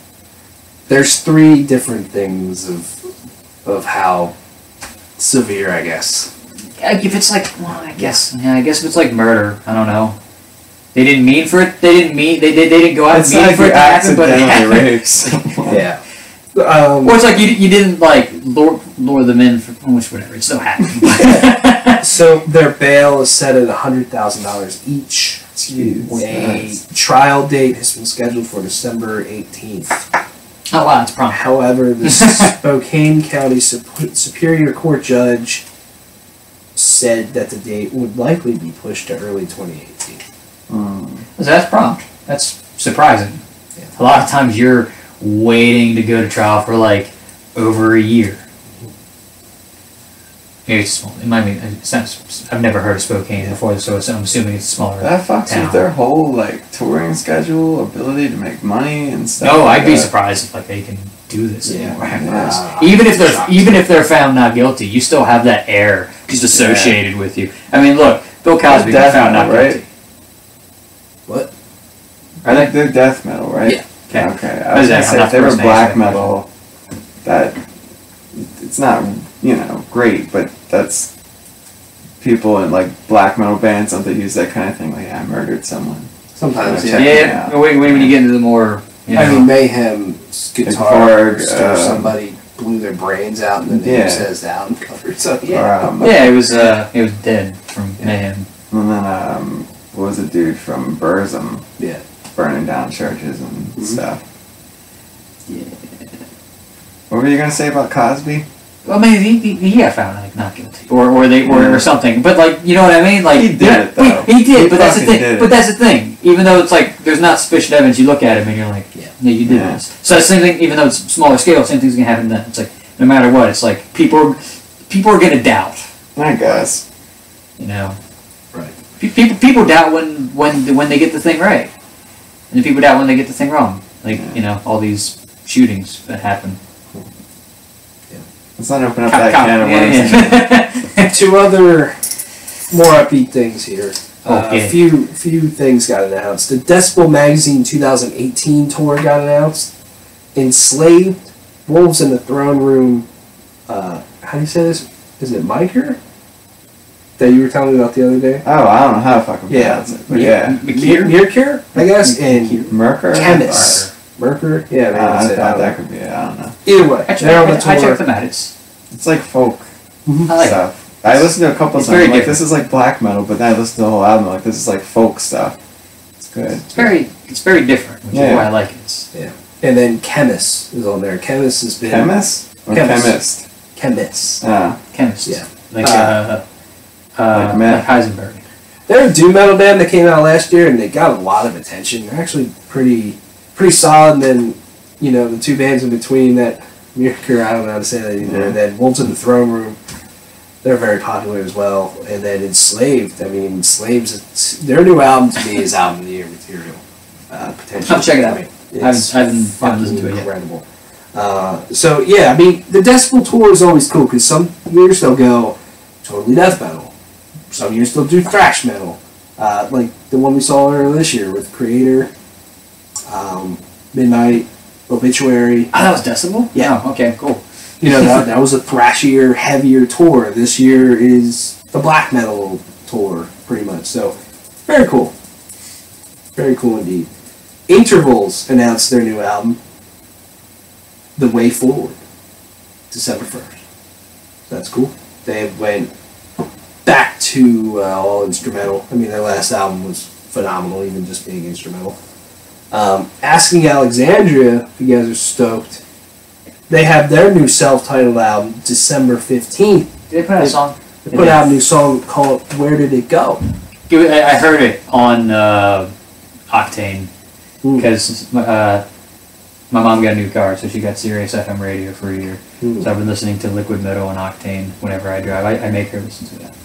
There's 3 different things of how severe, I guess. If it's like, I guess if it's like murder, I don't know. They didn't mean for it. They didn't go out and mean for it to happen, but it happened. Rapes. Yeah. Or it's like you didn't like lure them in for whatever. It still happened. So their bail is set at $100,000 each. Jeez. A trial date has been scheduled for December 18th. Oh wow, it's prompt. However, the Spokane County Superior Court judge said that the date would likely be pushed to early 2018. So that's prompt. That's surprising. Yeah. A lot of times you're waiting to go to trial for like over a year. Maybe it's small. It might be. It's not, I've never heard of Spokane before, so I'm assuming it's smaller. That fucks town. with their whole like touring schedule, ability to make money and stuff. No, like I'd be that. surprised if like they can do this Yeah. anymore. Yeah. Even if they're found not guilty, you still have that air just associated with you. I mean, look, Bill Cosby got found not right? guilty. What? Are they? They're death metal, right? Yeah. Okay. I was gonna say if they were black metal, that it's not great, but that's people in like black metal bands don't they use that kind of thing like I murdered someone. Sometimes, Yeah. yeah. Yeah. Wait, when you get into the more. I mean, Mayhem's guitar, Like somebody blew their brains out and then they use that as the album cover. So yeah. Yeah, it was Dead from Mayhem. And then what was the dude from Burzum? Yeah. Burning down churches and stuff. Yeah. What were you gonna say about Cosby? Well, maybe he got found like not guilty, or something. But like, you know what I mean? Like He did it, though. He did, He but that's the fucking thing. did it. But that's the thing. Even though it's like there's not sufficient evidence, you look at him and you're like, yeah, you did Yeah. this. So that's the same thing. Even though it's smaller scale, same thing's gonna happen then. It's like no matter what, it's like people are gonna doubt. I guess. You know, Right. People doubt when they get the thing right, and then people doubt when they get the thing wrong. Like all these shootings that happen. Let's not open up that can of worms. Yeah. Two other more upbeat things here. Okay. A few things got announced. The Decibel Magazine 2018 tour got announced. Enslaved, Wolves in the Throne Room. How do you say this? Is it Miker? That you were telling me about the other day? Oh, I don't know how to fucking pronounce it, but yeah. Mirkir, I guess, and Merker? Chemist. Merker? Yeah, I that's it. thought that could be it, I don't know. Either way, I they're on the checked tour. them out. It's like folk I like it. stuff. I listened to a couple It's songs, very I'm like, different. this is like black metal, but then I listened to the whole album, like, this is like folk stuff. It's good. It's very different, which is Yeah. why I like it. Yeah. And then Chemist is on there. Chemist has been... Chemist? Or Chemist. chemist? Chemist. Chemist. Yeah. Like Matt. Heisenberg. They're a doom metal band that came out last year, and they got a lot of attention. They're actually pretty solid. And then, the two bands in between that, Mirkir, I don't know how to say that either. Yeah. And then Wolves in the Throne Room, they're very popular as well. And then Enslaved. I mean, Enslaved, their new album to me is album of the year material. Potentially. I'll check it out. It's I haven't listened to it yet. incredible. So yeah, I mean, the Decibel tour is always cool because some years they'll go totally death metal. Some years they'll do thrash metal, like the one we saw earlier this year with Creator, Midnight, Obituary. Oh, that was Decibel? Yeah. Oh, okay, cool. That was a thrashier, heavier tour. This year is the black metal tour, pretty much. So, very cool. Very cool indeed. Intervals announced their new album, The Way Forward, December 1st. So that's cool. They went back to all instrumental. I mean, their last album was phenomenal, even just being instrumental. Asking Alexandria, if you guys are stoked, they have their new self-titled album, December 15th. Did they put out a song? They put out a new song called Where Did It Go? I heard it on Octane because my mom got a new car, so she got Sirius FM radio for a year. So I've been listening to Liquid Metal and Octane whenever I drive. I make her listen to that.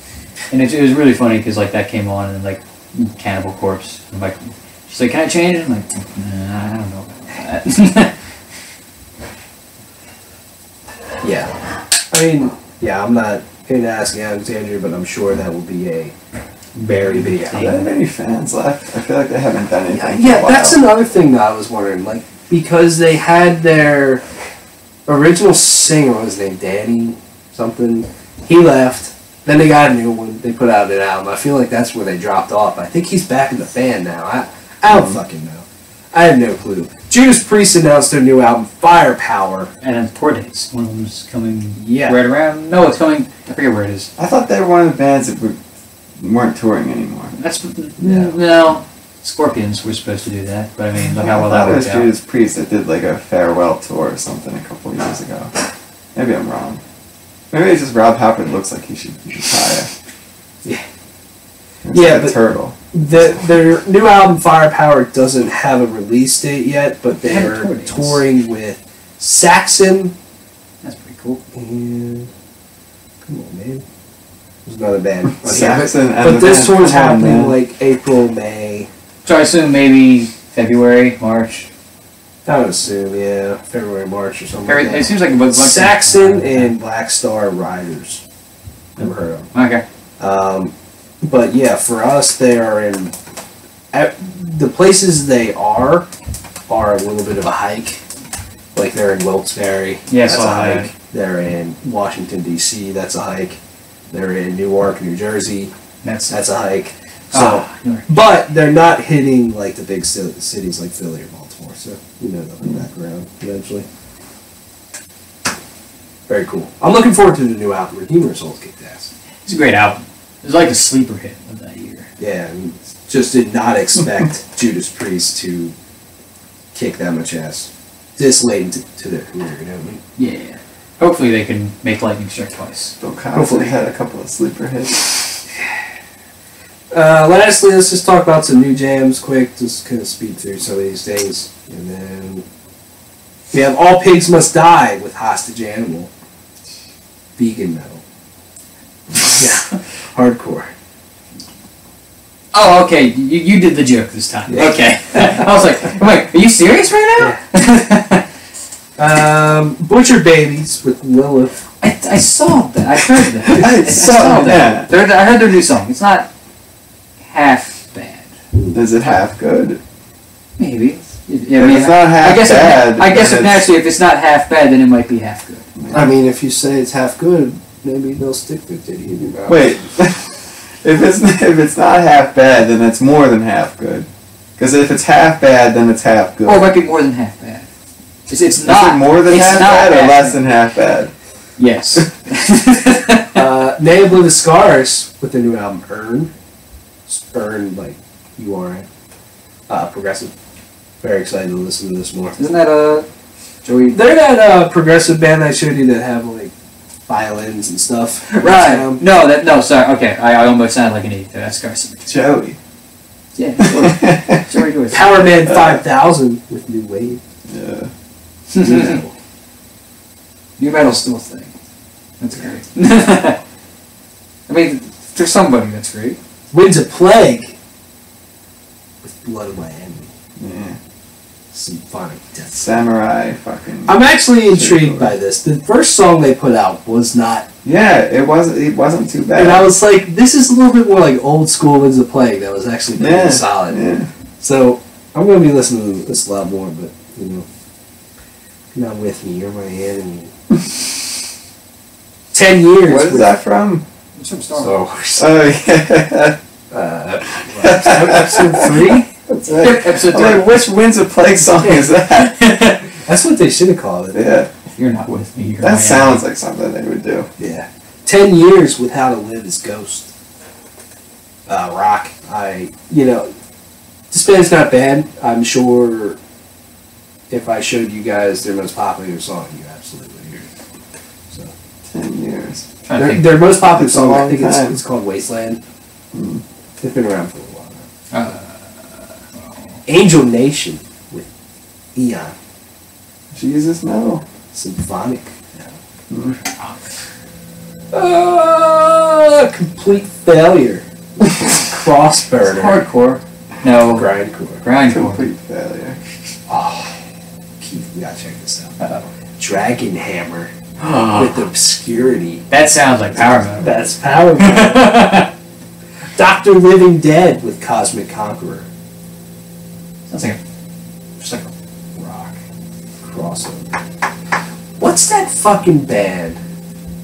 And it was really funny because like that came on and like Cannibal Corpse. I'm like, she's like, can I change it? I'm like, nah, I don't know about that. Yeah. I mean, yeah, I'm not into Asking Alexandria, but I'm sure that will be a very big Are there album. any fans left? I feel like they haven't done anything. Yeah, for a while. that's another thing that I was wondering. Like, because they had their original singer, what was his name, Danny something, he left. Then they got a new one. They put out an album. I feel like that's where they dropped off. I think he's back in the band now. I don't fucking know. I have no clue. Judas Priest announced their new album, Firepower. And then tour dates. One of them's coming Yeah. right around. No, it's coming. I forget where it is. I thought they were one of the bands that weren't touring anymore. That's no. Scorpions were supposed to do that, but I mean, look how well that I thought it was worked out. Judas Priest that did like a farewell tour or something a couple of years ago. Maybe I'm wrong. Maybe it's just Rob Halford looks like he should retire. Yeah. It's Yeah, like a but- turtle. Their new album Firepower doesn't have a release date yet, but they are touring with Saxon. That's pretty cool. And come on, man. There's another band. Saxon, but this tour is happening like April, May. So I assume maybe February, March. I would assume, yeah, February, March or something. Like that. It seems like a bunch Saxon and Black Star Riders. Never heard of them. Okay. But yeah, for us, they are in. The places they are a little bit of a hike. Like they're in Wilkes-Barre. Yeah, that's a hike. They're in Washington D.C. That's a hike. They're in Newark, New Jersey. That's a hike. So, but they're not hitting like the big cities like Philly or Baltimore. So you know they'll be back around eventually. Very cool. I'm looking forward to the new album. Redeemer Souls kicked ass. It's a great album. It was like a sleeper hit of that year. Yeah, I mean, just did not expect Judas Priest to kick that much ass this late into their career. You know what I mean? Yeah. Hopefully they can make lightning strike twice. Bill Cosby had a couple of sleeper hits. Lastly, let's just talk about some new jams quick. Just kind of speed through some of these things, and then we have All Pigs Must Die with Hostage Animal. Vegan metal. Yeah, hardcore. Oh, okay. You did the joke this time. Yeah. Okay. I was like, wait, are you serious right now? Yeah. Butcher Babies with Lilith. I saw that. I heard that. I saw that. I heard their new song. It's not half bad. Is it half good? Maybe. Yeah, I mean, it's not half bad. I guess actually, if it's not half bad, then it might be half good. I mean, if you say it's half good, maybe they'll stick their titty in your mouth. Wait. If it's not half bad, then it's more than half good. Because if it's half bad, then it's half good. Or it might be more than half bad. It's not. Is it more than half bad or less than half bad? Yes. Nay Blew the Scars with the new album Earn. Earn, like URN. Progressive. Very excited to listen to this more. Isn't that Joey? They're that progressive band I showed you that have like violins and stuff. Right. No, sorry. Okay, I almost sounded like an idiot. That's Carson. Joey. Yeah. Joey Joyce. Power Man 5000 with New Wave. Yeah. New metal's still a thing. That's great. I mean, there's somebody that's great. Winds of Plague with Blood of My Enemy. Yeah. Symphonic Death. Samurai fucking. I'm actually intrigued by this. The first song they put out was not. Yeah, it wasn't too bad. And I was like, this is a little bit more like old school Winds of Plague. That was actually pretty solid. Yeah. So I'm going to be listening to this a lot more, but you know, you're not with me. You're my enemy. 10 years. What is that from? It's from Star Wars. Oh yeah. Episode 3? That's right. Episode I'm like, which Winds of Plague song is that? That's what they should have called it. Yeah. If you're not with me, you're That sounds like something they would do. Yeah. 10 years with How to Live as Ghost. Rock. This band's not bad. I'm sure if I showed you guys their most popular song, you absolutely would hear it. So 10 years. Their most popular song, I think time. it's called Wasteland. They've been around for a while now. Angel Nation with Eon. Jesus, no. Symphonic. Yeah. Complete failure. Crossburner. Hardcore. No. Grindcore. Complete failure. Oh, Keith, we gotta check this out. Dragon Hammer with Obscurity. That sounds like power metal. That's power metal. Dr. Living Dead with Cosmic Conqueror. Sounds like just like a rock crossover. What's that fucking band?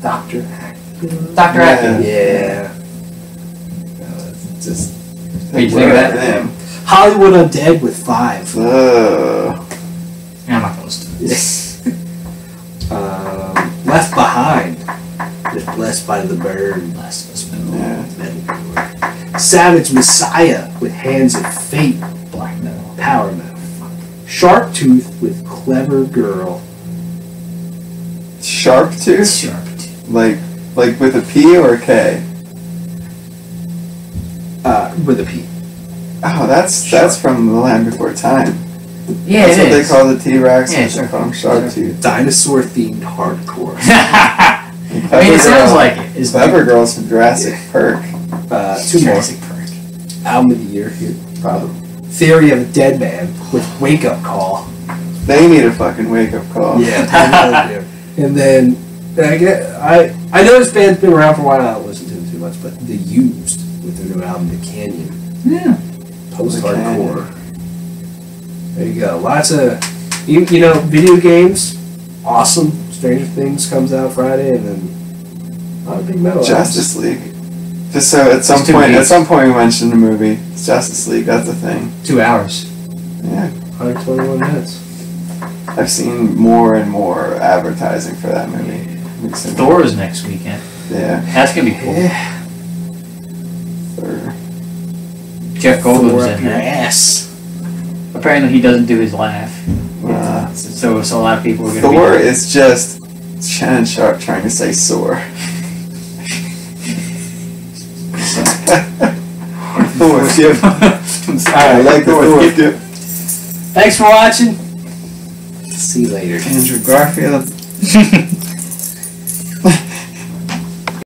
Dr. Acton. Dr. Acton. Yeah. Just. What do you think of that? Damn. Hollywood Undead with 5. Yeah, I'm not close to it. Left Behind with Blessed by the Burn. Last of Us Metal. Savage Messiah with Hands of Fate. Black metal. Power metal. Sharp Tooth with Clever Girl. Sharp Tooth? Sharp Tooth. Like with a P or a K? With a P. Oh, that's from The Land Before Time. Yeah, That's it what is. they call the T-Rex. Yeah, They sure. call them shark tooth. Dinosaur-themed hardcore. I mean, it sounds like it. It's Clever Girls from Jurassic Park. Two more. Jurassic Park. Album of the year here, probably. Theory of a Dead Man with Wake Up Call. They need a fucking wake-up call. Yeah, they really do. And then I know this band's been around for a while. I don't listen to them too much, but The Used with their new album, The Canyon. Yeah. Post-hardcore. There you go. Lots of you know video games. Awesome. Stranger Things comes out Friday, and then a lot of big metal. Justice League. Just so at some point we mentioned the movie. It's Justice League. That's the thing. 2 hours. Yeah. 121 minutes. I've seen more and more advertising for that movie. recently. Thor is next weekend. Yeah. That's gonna be cool. Yeah. Thor. Jeff Thor Goldblum's up in your that. ass. Apparently he doesn't do his laugh. So a lot of people are gonna Thor be... is just Shannon Sharp trying to say sore. Thor skip. I like the Thor skip. Thanks for watching. See you later. Andrew Garfield.